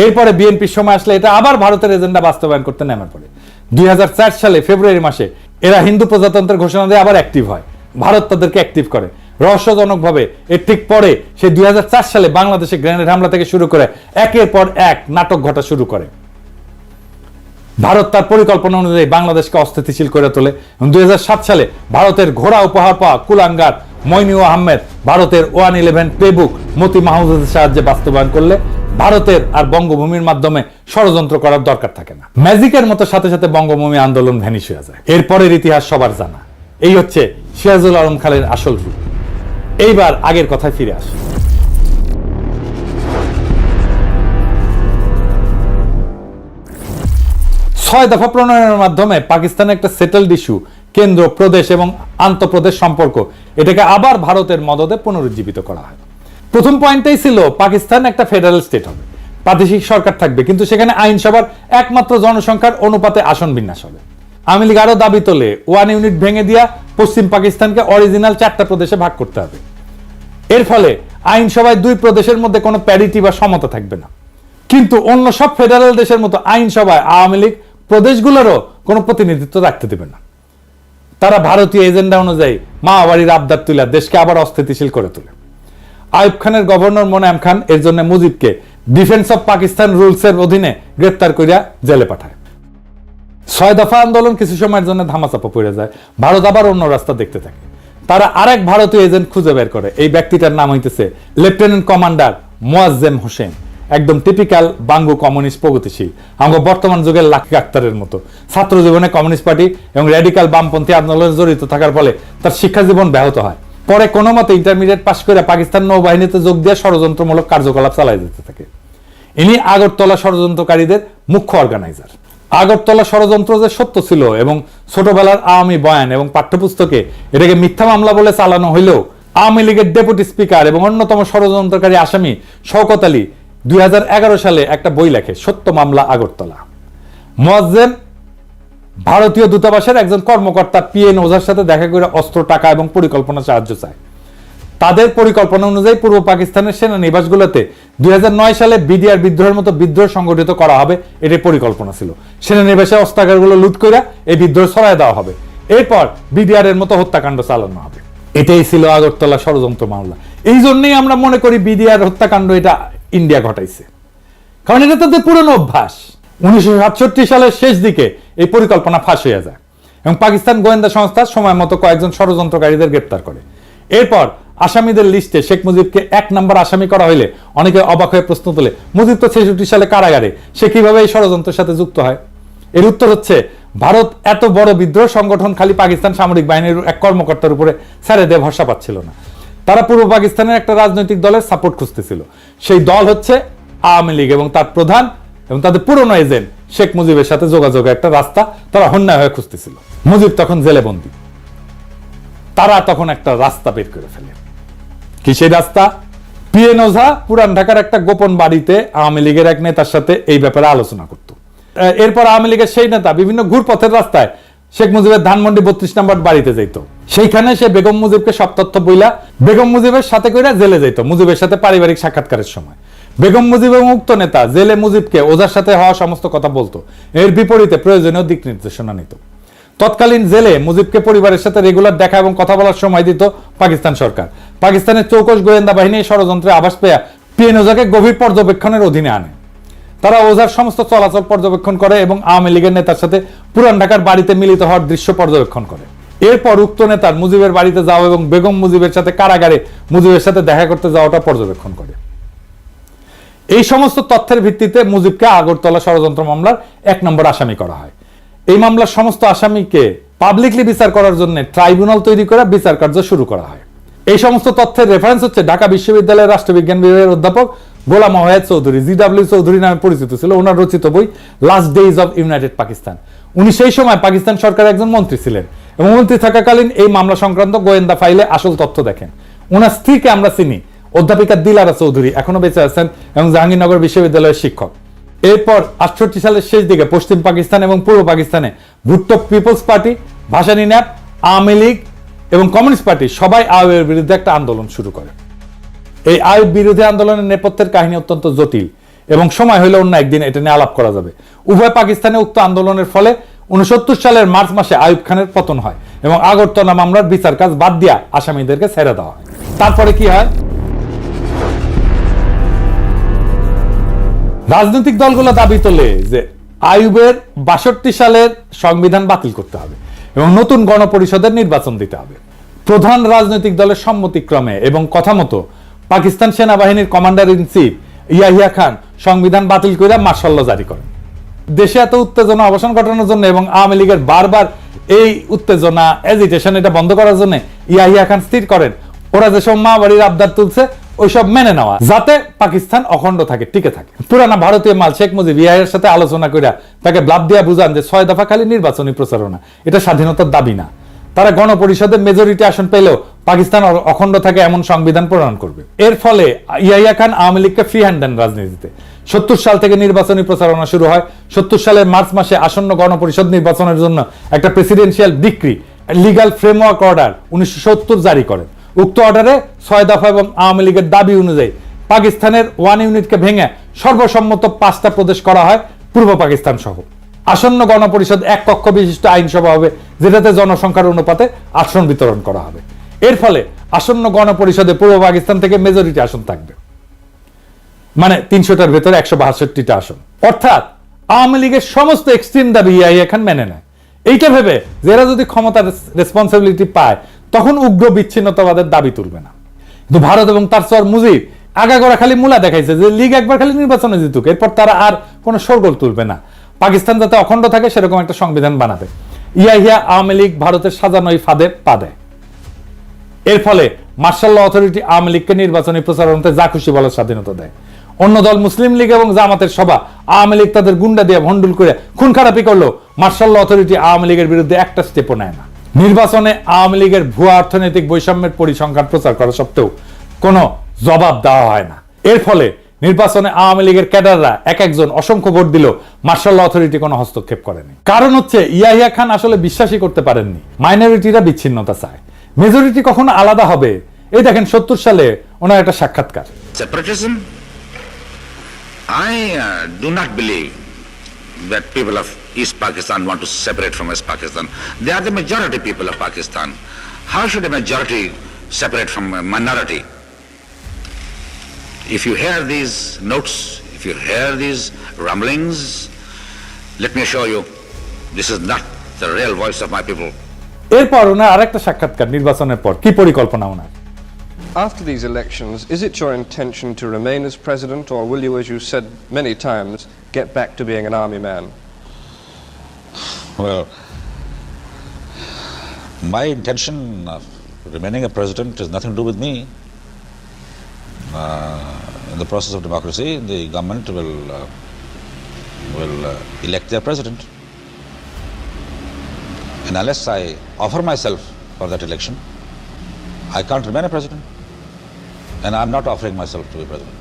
এরপরে বিএনপির সময় আসলে এটা আবার ভারতের এজেন্ডা বাস্তবায়ন করতে নেমে পড়ে। 2004 সালে ফেব্রুয়ারি মাসে এরা হিন্দু প্রজাতন্ত্রের ঘোষণা দিয়ে আবার অ্যাক্টিভ হয়। ভারত তাদেরকে অ্যাক্টিভ করে রহস্যজনকভাবে। এর ঠিক পরে সে 2004 সালে বাংলাদেশে গ্রেনেড হামলা থেকে শুরু করে একের পর এক নাটক ঘটা শুরু করে। ভারত তার পরিকল্পনা অনুযায়ী বাংলাদেশকে অস্থিতিশীল করে তোলে। 2007 সালে ভারতের ঘোড়া উপহার পাওয়া কুলাঙ্গার মইনু আহমেদ ভারতের 111 প্লেবুক মতি মাহমুদের সাহায্যে বাস্তবায়ন করলে ভারতের আর বঙ্গভূমির মাধ্যমে ষড়যন্ত্র করার দরকার থাকে না। ম্যাজিকের মতো সাথে সাথে বঙ্গভূমি আন্দোলন ভ্যানিশ হয়ে যায়। এরপরের ইতিহাস সবার জানা। এই হচ্ছে সিরাজুল আলম খানের আসল রূপ। এইবার আগের কথায় ফিরে আসে। 6 দফা প্রণয়নের মাধ্যমে পাকিস্তানের একটা সেটেলড ইস্যু, কেন্দ্র, প্রদেশ এবং আন্তঃপ্রদেশ সম্পর্ক, এটাকে আবার ভারতের মদদে পুনরুজ্জীবিত করা হয়। প্রথম পয়েন্টটাই ছিল পাকিস্তান একটা ফেডারেল স্টেট হবে, প্রাদেশিক সরকার থাকবে, কিন্তু সেখানে আইনসভার একমাত্র জনসংখ্যার অনুপাতে আসন বিন্যাস হবে। আওয়ামী লীগ আরো দাবি তোলে 1 ইউনিট ভেঙে দিয়া পশ্চিম পাকিস্তানকে অরিজিনাল 4টা প্রদেশে ভাগ করতে হবে। এর ফলে আইনসভায় 2 প্রদেশের মধ্যে কোনো প্যারিটি বা সমতা থাকবে না। কিন্তু অন্য সব ফেডারেল দেশের মতো আইনসভায় আওয়ামী লীগ প্রদেশগুলোরও কোনো প্রতিনিধিত্ব রাখতে দেবে না। তারা ভারতীয় এজেন্ডা অনুযায়ী মাওবাড়ির আবদার তুলে দেশকে আবার অস্থিতিশীল করে তোলে। আইয়ুব খানের গভর্নর মোনায়েম খান এর জন্য মুজিবকে ডিফেন্স অফ পাকিস্তান রুলসের অধীনে গ্রেপ্তার করিয়া জেলে পাঠায়। 6 দফা আন্দোলন কিছু সময়ের জন্য ধামাচাপা পড়ে যায়, ভারত আবার অন্য রাস্তা দেখতে থাকে। তারা আরেক ভারতীয় এজেন্ট খুঁজে বের করে, এই ব্যক্তিটার নাম হইতেছে লেফটেন্যান্ট কমান্ডার মোয়াজ্জেম হোসেন, একদম টিপিক্যাল বাঙ্গু কমিউনিস্ট প্রগতিশীল, আমরা বর্তমান যুগের লাকি আক্তারের মতো। ছাত্র জীবনে কমিউনিস্ট পার্টি এবং র্যাডিক্যাল বামপন্থী আন্দোলনে জড়িত থাকার ফলে তার শিক্ষা জীবন ব্যাহত হয়। পরে কোনো মতে ইন্টারমিডিয়েট পাশ করে পাকিস্তান নৌবাহিনীতে যোগ দিয়ে ষড়যন্ত্রমূলক কার্যকলাপ চালাই যেতে থাকে। ইনি আগরতলা ষড়যন্ত্রকারীদের মুখ্য অর্গানাইজার। আগরতলা ষড়যন্ত্র যে সত্য ছিল এবং ছোটবেলার আওয়ামী বয়ান এবং পাঠ্যপুস্তকে এটাকে মিথ্যা মামলা বলে চালানো হইলেও আওয়ামী লীগের ডেপুটি স্পিকার এবং অন্যতম ষড়যন্ত্রকারী আসামি শওকত আলী 2011 সালে একটা বই লেখে, সত্য মামলা আগরতলা। মোয়াজ্জেম ভারতীয় দূতাবাসের একজন কর্মকর্তা পিএন ওঝার সাথে দেখা করে অস্ত্র, টাকা এবং পরিকল্পনা সাহায্য চায়। তাদের পরিকল্পনা অনুযায়ী পূর্ব পাকিস্তানের সেনানিবাসগুলোতে 2009 সালে বিডিআর বিদ্রোহের মতো বিদ্রোহ সংগঠিত করা হবে, এটাই পরিকল্পনা ছিল। সেনানিবাসে অস্ত্রাগারগুলো লুট করে এই বিদ্রোহ ছড়ায় দেওয়া হবে, এরপর বিডিআর এর মতো হত্যাকাণ্ড চালানো হবে। এটাই ছিল আগরতলা ষড়যন্ত্র মামলা। এই জন্যই আমরা মনে করি বিডিআর হত্যাকাণ্ড এটা ইন্ডিয়া ঘটাইছে, কারণ এটা তাদের পুরনো অভ্যাস। 1967 সালের শেষ দিকে এই পরিকল্পনা ফাঁস হয়ে যায় এবং পাকিস্তান গোয়েন্দা সংস্থা সময় মতো কয়েকজন ষড়যন্ত্রকারীদের গ্রেপ্তার করে। এরপর আসামিদের লিস্টে শেখ মুজিবকে 1 নম্বর আসামি করা হইলে অনেকে অবাক হয়ে প্রশ্ন তোলে, মুজিব তো 66 সালে কারাগারে, সে কিভাবে এই ষড়যন্ত্রের সাথে যুক্ত হয়? এর উত্তর হচ্ছে, ভারত এত বড় বিদ্রোহ সংগঠন খালি পাকিস্তান সামরিক বাহিনীর এক কর্মকর্তার উপরে ছেড়ে দিয়ে ভরসা পাচ্ছিল না। তারা পূর্ব পাকিস্তানের একটা রাজনৈতিক দলের সাপোর্ট খুঁজতেছিল। সেই দল হচ্ছে আওয়ামী লীগ এবং তার প্রধান এবং তাদের পুরনো এজেন্ট শেখ মুজিবের সাথে যোগাযোগের একটা রাস্তা তারা হন্যায় হয়ে খুঁজতেছিল। মুজিব তখন জেলে বন্দী। তারা তখন একটা রাস্তা বের করে ফেলে। কি সেই রাস্তা? পিএন ওঝা পুরান ঢাকার একটা গোপন বাড়িতে আওয়ামী লীগের এক নেতার সাথে এই ব্যাপারে আলোচনা করত। এরপর আওয়ামী লীগের সেই নেতা বিভিন্ন ঘুরপথের রাস্তায় শেখ মুজিবের ধানমন্ডি 32 নম্বর বাড়িতে যেত। সেইখানে সে বেগম মুজিবকে সব তথ্য বইলা বেগম মুজিবের সাথে কইরা জেলে যেত মুজিবের সাথে পারিবারিক সাক্ষাৎকারের সময়। বেগম মুজিব এবং উক্ত নেতা জেলে মুজিবকে ওঝার সাথে হওয়া সমস্ত কথা বলতো, এর বিপরীতে প্রয়োজনীয় দিক নির্দেশনা নিত। তৎকালীন জেলে মুজিবকে পরিবারের সাথে রেগুলার দেখা এবং কথা বলার সময় দিত পাকিস্তান সরকার। পাকিস্তানের চৌকস গোয়েন্দা বাহিনী ষড়যন্ত্রে আভাস পেয়ে পিএন ওঝাকে গভীর পর্যবেক্ষণের অধীনে আনে। তারা ওঝার সমস্ত চলাচল পর্যবেক্ষণ করে এবং আওয়ামী লীগের নেতার সাথে পুরান ঢাকার বাড়িতে মিলিত হওয়ার দৃশ্য পর্যবেক্ষণ করে। এরপর উক্ত নেতার মুজিবের বাড়িতে যাওয়া এবং বেগম মুজিবের সাথে কারাগারে মুজিবের সাথে দেখা করতে যাওয়াটা পর্যবেক্ষণ করে। এই সমস্ত তথ্যের ভিত্তিতে মুজিবকে আগরতলা ষড়যন্ত্র মামলার 1 নম্বর আসামি করা হয়। এই মামলার সমস্ত আসামিকে পাবলিকলি বিচার করার জন্য ট্রাইব্যুনাল তৈরি করে বিচার কার্য শুরু করা হয়। এই সমস্ত তথ্যের রেফারেন্স হচ্ছে ঢাকা বিশ্ববিদ্যালয়ের রাষ্ট্রবিজ্ঞান বিভাগের অধ্যাপক গোলাম ওয়াহেদ চৌধুরী, জিডব্লিউ চৌধুরী নামে পরিচিত ছিল, ওনার রচিত বই last days of United Pakistan. উনি সেই সময় পাকিস্তান সরকারের একজন মন্ত্রী ছিলেন এবং মন্ত্রী থাকাকালীন এই মামলা সংক্রান্ত গোয়েন্দা ফাইলে আসল তথ্য দেখেন। ওনার স্ত্রীকে আমরা চিনি, অধ্যাপিকা দিলারা চৌধুরী, এখনো বেঁচে আছেন এবং জাহাঙ্গীরনগর বিশ্ববিদ্যালয়ের শিক্ষক। এরপর 68 সালের শেষ দিকে পশ্চিম পাকিস্তান এবং পূর্ব পাকিস্তানে Bhutto Peoples Party, Bhashani NAP, Awami League এবং কমিউনিস্ট পার্টি সবাই আইয়ুবের বিরুদ্ধে একটা আন্দোলন শুরু করে। এই আইয়ুব বিরোধী আন্দোলনের নেপথ্যের কাহিনী অত্যন্ত জটিল এবং সময় হইলে অন্য একদিন এটা নিয়ে আলাপ করা যাবে। উভয় পাকিস্তানে উক্ত আন্দোলনের ফলে 69 সালের মার্চ মাসে আইয়ুব খানের পতন হয় এবং আগরতলা মামলার বিচার কাজ বাদ দিয়া আসামিদেরকে ছেড়ে দেওয়া হয়। তারপরে কি হয়? রাজনৈতিক দলগুলো দাবি তোলে যে আইয়ুবের 62 সালের সংবিধান বাতিল করতে হবে এবং নতুন গণপরিষদের নির্বাচন দিতে হবে। প্রধান রাজনৈতিক দলের সম্মতিক্রমে এবং কথা মতো পাকিস্তান সেনাবাহিনীর commander in chief Yahya Khan সংবিধান বাতিল করে মার্শাল ল জারি করেন। দেশে এত উত্তেজনা অবসান ঘটানোর জন্য এবং আওয়ামী লীগের বারবার এই উত্তেজনা এজিটেশন এটা বন্ধ করার জন্য ইয়াহিয়া খান স্থির করেন ওরা যেসব মা বাড়ির আবদার তুলছে ওইসব মেনে নেওয়া, যাতে পাকিস্তান অখণ্ড থাকে, টিকে থাকে। পুরানা ভারতীয় মাল শেখ মুজিব ইয়াহিয়ার সাথে আলোচনা করে তাকে ব্লাব দিয়া বুঝান যে 6 দফা খালি নির্বাচনী প্রচারণা, এটা স্বাধীনতার দাবি না। তারা গণপরিষদের মেজরিটি আসন পেলেও পাকিস্তান অখণ্ড থাকে এমন সংবিধান প্রণয়ন করবে। এর ফলে ইয়াহিয়া খান আওয়ামী লীগকে ফ্রি হ্যান্ড দেন রাজনীতিতে। 70 সাল থেকে নির্বাচনী প্রচারণা শুরু হয়। 70 সালের মার্চ মাসে আসন্ন গণপরিষদ নির্বাচনের জন্য একটা presidential decree legal framework order 1970 জারি করেন। উক্ত অর্ডারে 6 দফা এবং আওয়ামী লীগের দাবি অনুযায়ী পাকিস্তানের 1 ইউনিটকে ভেঙে সর্বসম্মত 5টা প্রদেশ করা হয় পূর্ব পাকিস্তান সহ। আসন্ন গণপরিষদ 1 কক্ষ বিশিষ্ট আইনসভা হবে, যেটাতে জনসংখ্যার অনুপাতে আসন বিতরণ করা হবে। এর ফলে আসন্ন গণপরিষদে পূর্ব পাকিস্তান থেকে মেজরিটি আসন থাকবে। মানে 300টার ভেতরে 162টা আসন। অর্থাৎ আওয়ামী লীগের সমস্ত এক্সট্রিম দাবি ইয়াহিয়া খান মেনে নেয়। এইটা ভেবে যারা যদি ক্ষমতার রেসপন্সিবিলিটি পায় তখন উগ্র বিচ্ছিন্নতাবাদের দাবি তুলবে না। কিন্তু ভারত এবং তার চর মুজিব আগাগোড়া খালি মূলা দেখাইছে যে লীগ একবার খালি নির্বাচনে জিতুক, এরপর তারা আর কোনো শোরগোল তুলবে না, পাকিস্তান যাতে অখণ্ড থাকে সেরকম একটা সংবিধান বানাবে। ইয়াহিয়া আওয়ামী লীগ ভারতের সাজানো এই ফাঁদে পা দেয়। এর ফলে মার্শাল ল অথরিটি আওয়ামী লীগকে নির্বাচনী প্রচারণাতে যা খুশি বলার স্বাধীনতা দেয়। অন্য দল মুসলিম লীগ এবং জামাতের সভা আওয়ামী লীগ তাদের গুন্ডা দিয়ে ভন্ডুল করে খুন খারাপি করলো, মার্শাল ল অথরিটি আওয়ামী লীগের বিরুদ্ধে একটা স্টেপও নেয় না। নির্বাচনে আওয়ামী লীগের ভুয়া অর্থনৈতিক বৈষম্যের পরিসংখ্যান প্রচার করা সত্ত্বেও কোনো জবাব দেওয়া হয় না। এর ফলে নির্বাচনে আওয়ামী লীগের ক্যাডাররা এক একজন অসংখ্য ভোট দিল, মার্শাল ল অথরিটি কোনো হস্তক্ষেপ করেনি। কারণ হচ্ছে ইয়াহিয়া খান আসলে বিশ্বাসই করতে পারেননি মাইনরিটিরা বিচ্ছিন্নতা চায়, মেজরিটি কখনো আলাদা হবে। এই দেখেন 70 সালে ওনার একটা সাক্ষাৎকার। Separatism? I do not believe that people of East Pakistan want to separate from West Pakistan. They are the majority people of Pakistan. How should a majority separate from a minority? If you hear these notes, if you hear these rumblings, let me assure you, this is not the real voice of my people. এরপর ওনার আরেকটা সাক্ষাৎকার নির্বাচনের পর কি পরিকল্পনা ওনার। After these elections, is it your intention to remain as president, or will you, as you said many times, get back to being an army man? Well, my intention of remaining a president has nothing to do with me. In the process of democracy, the government will elect their president. And unless I offer myself for that election, I can't remain a president. And I'm not offering myself to be president.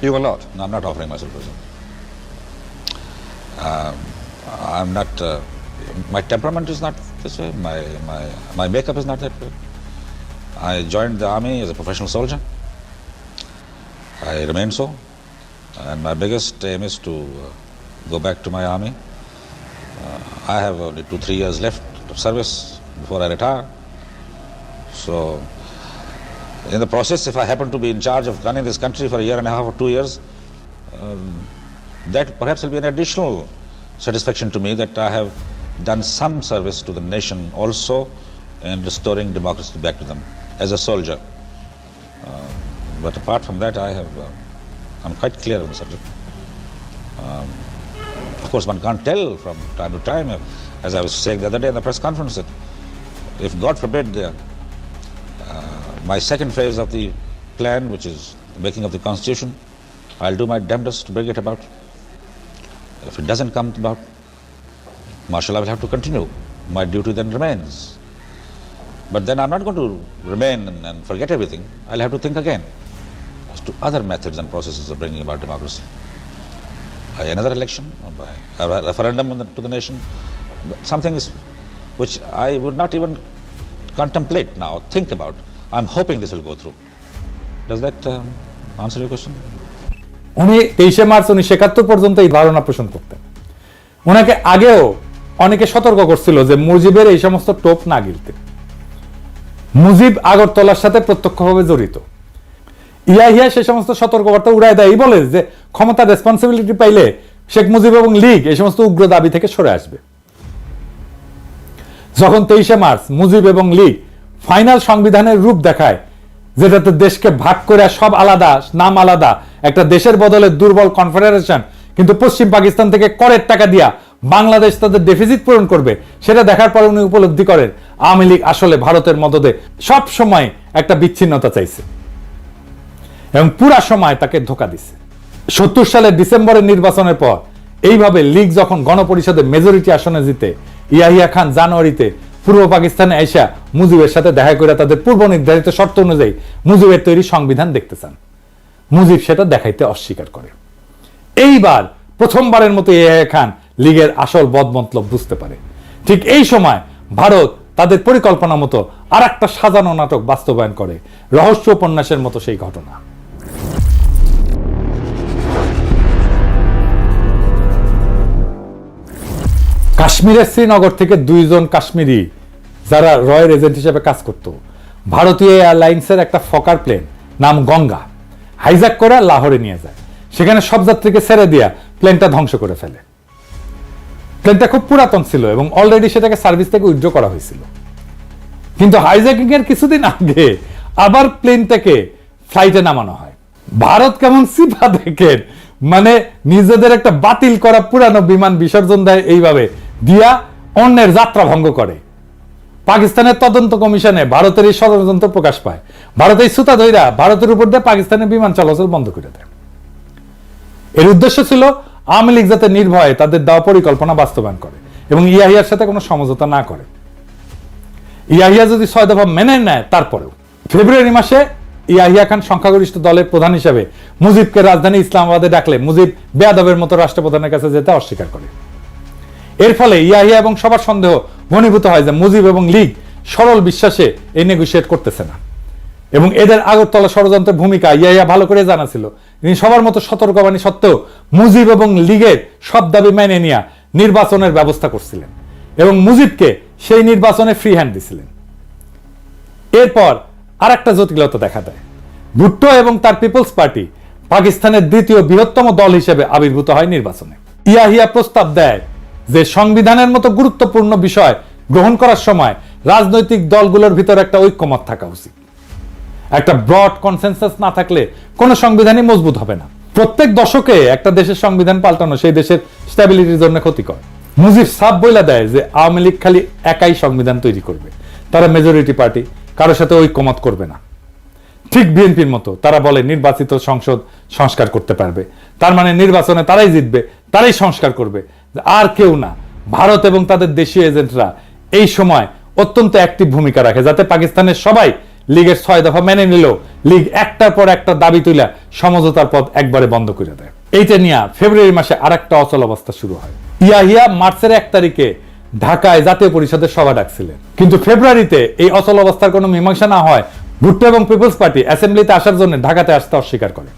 You are not? No, I'm not offering myself president. I'm not, my temperament is not this way, my makeup is not that way. I joined the army as a professional soldier. I remain so. And my biggest aim is to go back to my army. I have only 2-3 years left of service before I retire. So, in the process, if I happen to be in charge of running this country for a year and a half or 2 years, that perhaps will be an additional satisfaction to me that I have done some service to the nation also in restoring democracy back to them as a soldier. But apart from that, I'm quite clear on the subject. Of course, one can't tell from time to time, as I was saying the other day in the press conference, that if God forbid my second phase of the plan, which is the making of the Constitution, I'll do my damnedest to bring it about. If it doesn't come about, martial law will have to continue. My duty then remains. But then I'm not going to remain and forget everything. I'll have to think again as to other methods and processes of bringing about democracy. By another election, or by a referendum to the nation, something which I would not even contemplate now, think about. I'm hoping this will go through. Does that answer your question? উনি 23 মার্চ 1971 পর্যন্ত এই ধারণা পোষণ করতেন। ওনাকে আগেও অনেকে সতর্ক করছিল যে মুজিবের এই সমস্ত টোপ না গিলতে। মুজিব আগরতলার সাথে প্রত্যক্ষভাবে জড়িত। ইয়াহিয়া সেই সমস্ত সতর্কবার্তা উড়ায় দেয়, বলে যে ক্ষমতার রেসপন্সিবিলিটি পাইলে শেখ মুজিব এবং লীগ এই সমস্ত উগ্র দাবি থেকে সরে আসবে। যখন 23 মার্চ মুজিব এবং লীগ ফাইনাল সংবিধানের রূপ দেখায়, যেটাতে দেশকে ভাগ করে সব আলাদা, নাম আলাদা, একটা দেশের বদলে দুর্বল কনফেডারেশন, কিন্তু পশ্চিম পাকিস্তান থেকে করের টাকা দিয়া বাংলাদেশ তাদের ডেফিসিট পূরণ করবে, সেটা দেখার পর উনি উপলব্ধি করেন আওয়ামী লীগ আসলে ভারতের মদদে সব সময় একটা বিচ্ছিন্নতা চাইছে এবং পুরা সময় তাকে ধোঁকা দিছে। 70 সালের ডিসেম্বরের নির্বাচনের পর এইভাবে লীগ যখন গণপরিষদে মেজরিটি আসনে জিতে, ইয়াহিয়া খান জানুয়ারিতে পূর্ব পাকিস্তানে আইসা মুজিবের সাথে দেখা করে তাদের পূর্ব নির্ধারিত শর্ত অনুযায়ী মুজিবের তৈরি সংবিধান দেখতে চান। মুজিব সেটা দেখাইতে অস্বীকার করে। এইবার প্রথমবারের মতো ইয়াহিয়া খান লীগের আসল বদমতলব বুঝতে পারে। ঠিক এই সময় ভারত তাদের পরিকল্পনা মতো আর একটা সাজানো নাটক বাস্তবায়ন করে, রহস্য উপন্যাসের মতো সেই ঘটনা। কাশ্মীরের শ্রীনগর থেকে 2 জন কাশ্মীরি যারা রয়ের এজেন্ট হিসেবে কাজ করত, ভারতীয় এয়ারলাইন্সের একটা ফকার প্লেন নাম গঙ্গা হাইজ্যাক করে লাহোরে নিয়ে যায়। সেখানে সব যাত্রীকে ছেড়ে দিয়া প্লেনটা ধ্বংস করে ফেলে। প্লেনটা খুব পুরাতন ছিল এবং অলরেডি সেটাকে সার্ভিস থেকে উইথড্র করা হয়েছিল, কিন্তু হাইজ্যাকিং এর কিছুদিন আগে আবার প্লেনটাকে ফ্লাইটে নামানো হয়। ভারত কেমন সিফা দেখেন, মানে নিজেদের একটা বাতিল করা পুরানো বিমান বিসর্জন দেয় এইভাবে দিয়া অন্যের যাত্রা ভঙ্গ করে। পাকিস্তানের তদন্ত কমিশনে ভারতের এই ষড়যন্ত্র প্রকাশ পায়। ভারত এই সুতা ধইরা ভারতের উপর দিয়ে পাকিস্তানের বিমান চলাচল বন্ধ করে দেয়। এর উদ্দেশ্য ছিল আওয়ামী লীগ যাতে নির্ভয়ে তাদের দেওয়া পরিকল্পনা বাস্তবায়ন করে এবং ইয়াহিয়ার সাথে কোনো সমঝোতা না করে। ইয়াহিয়া যদি 6 দফা মেনে নেয়, তারপরেও ফেব্রুয়ারি মাসে ইয়াহিয়া খান সংখ্যাগরিষ্ঠ দলের প্রধান হিসেবে মুজিবকে রাজধানী ইসলামাবাদে ডাকলে মুজিব বেয়াদবের মতো রাষ্ট্রপ্রধানের কাছে যেতে অস্বীকার করে। এর ফলে ইয়াহিয়া এবং সবার সন্দেহ ঘনীভূত হয় যে মুজিব এবং লীগ সরল বিশ্বাসে এই নেগোশিয়েট করতেছে না এবং এদের আগরতলা ষড়যন্ত্রের ভূমিকা ইয়াহিয়া ভালো করে জানা ছিল। তিনি সবার মতো সতর্কবাণী সত্ত্বেও মুজিব এবং লীগের সব দাবি মেনে নিয়ে নির্বাচনের ব্যবস্থা করছিলেন এবং মুজিবকে সেই নির্বাচনে ফ্রি হ্যান্ড দিছিলেন। এরপর আর একটা জটিলতা দেখা দেয়। ভুট্টো এবং তার পিপলস পার্টি পাকিস্তানের দ্বিতীয় বৃহত্তম দল হিসেবে আবির্ভূত হয় নির্বাচনে। ইয়াহিয়া প্রস্তাব দেয় যে সংবিধানের মতো গুরুত্বপূর্ণ বিষয় গ্রহণ করার সময় রাজনৈতিক দলগুলোর ভিতর একটা ঐক্যমত থাকা উচিত। একটা ব্রড কনসেনসাস না থাকলে কোনো সংবিধানই মজবুত হবে না। প্রত্যেক দশকে একটা দেশের সংবিধান পাল্টানো সেই দেশের স্ট্যাবিলিটির জন্য ক্ষতিকর। মুজিব সাফ বইলা দেয় যে আওয়ামী লীগ খালি একাই সংবিধান তৈরি করবে, তারা মেজরিটি পার্টি, কারোর সাথে ঐক্যমত করবে না। ঠিক বিএনপির মতো তারা বলে নির্বাচিত সংসদ সংস্কার করতে পারবে, তার মানে নির্বাচনে তারাই জিতবে, তারাই সংস্কার করবে, আর কেউ না। ভারত এবং তাদের দেশীয় এজেন্টরা এই সময় অত্যন্ত অ্যাক্টিভ ভূমিকা রাখে, যাতে পাকিস্তানের সবাই লীগের 6 দফা মেনে নিলেও লীগ একটার পর একটা দাবি তুলে সমঝোতার পথ একবারে বন্ধ করে দেয়। এইটা নিয়ে ফেব্রুয়ারি মাসে আরেকটা অচল অবস্থা শুরু হয়। ইয়াহিয়া মার্চের 1 তারিখে ঢাকায় জাতীয় পরিষদের সভা ডাকছিলেন, কিন্তু ফেব্রুয়ারিতে এই অচল অবস্থার কোনো মীমাংসা না হয় ভুট্টো এবং পিপলস পার্টি অ্যাসেম্বলিতে আসার জন্য ঢাকাতে আসতে অস্বীকার করে।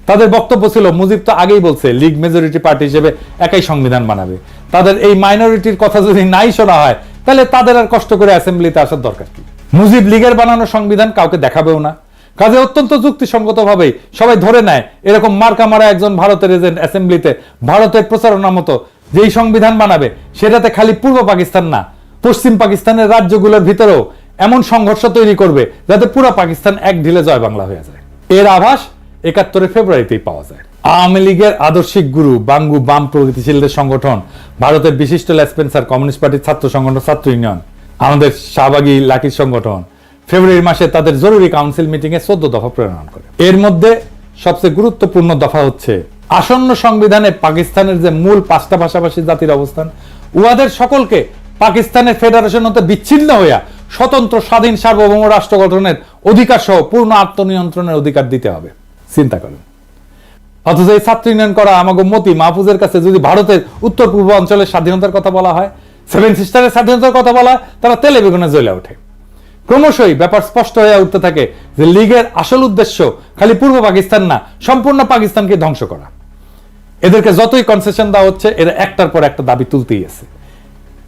তাদের বক্তব্য ছিল মুজিব তো আগেই বলছে লীগ মেজরিটি পার্টি হিসেবে একাই সংবিধান বানাবে, তাদের এই মাইনরিটির কথা যদি নাই শোনা হয় তাহলে তাদের আর কষ্ট করে অ্যাসেম্বলিতে আসার দরকার কি। মুজিব লীগের বানানো সংবিধান কাউকে দেখাবেও না। কাজে অত্যন্ত যুক্তিসঙ্গত ভাবেই সবাই ধরে নেয় এরকম মার্কা মারা একজন ভারতের এজেন্ট অ্যাসেম্বলিতে ভারতের প্রচারণা মতো যেই সংবিধান বানাবে সেটাতে খালি পূর্ব পাকিস্তান না, পশ্চিম পাকিস্তানের রাজ্যগুলোর ভিতরেও এমন সংঘর্ষ তৈরি করবে যাতে পুরো পাকিস্তান এক ঢিলে জয় বাংলা হয়ে যায়। এর আভাস 71 ফেব্রুয়ারিতেই পাওয়া যায়। আওয়ামী লীগের আদর্শিক গুরু বাঙ্গু বাম প্রগতিশীলদের সংগঠন, ভারতের বিশিষ্ট লেসপেন্সার কমিউনিস্ট পার্টির ছাত্র সংগঠন ছাত্র ইউনিয়ন, আমাদের শাহবাগী লাকির সংগঠন ফেব্রুয়ারি মাসে তাদের জরুরি কাউন্সিল মিটিং এ 14 দফা প্রণয়ন করে। এর মধ্যে সবচেয়ে গুরুত্বপূর্ণ দফা হচ্ছে আসন্ন সংবিধানে পাকিস্তানের যে মূল 5টা ভাষাভাষী জাতির অবস্থান, উহাদের সকলকে পাকিস্তানের ফেডারেশন হতে বিচ্ছিন্ন হইয়া স্বতন্ত্র স্বাধীন সার্বভৌম রাষ্ট্র গঠনের অধিকার সহ পূর্ণ আত্মনিয়ন্ত্রণের অধিকার দিতে হবে। চিন্তা করেন। অথচ এই ছাত্র ইউনিয়ন করা আমাকে মতি মাহফুজের কাছে যদি ভারতের উত্তর পূর্ব অঞ্চলের স্বাধীনতার কথা বলা হয়, 7 সিস্টারের স্বাধীনতার কথা বলা হয়, তারা তেলে বেগুনে জ্বলে ওঠে। ক্রমশই ব্যাপার স্পষ্ট হয়ে উঠতে থাকে যে লীগের আসল উদ্দেশ্য খালি পূর্ব পাকিস্তান না, সম্পূর্ণ পাকিস্তানকে ধ্বংস করা। এদেরকে যতই কনসেশন দেওয়া হচ্ছে এরা একটার পর একটা দাবি তুলতেই আছে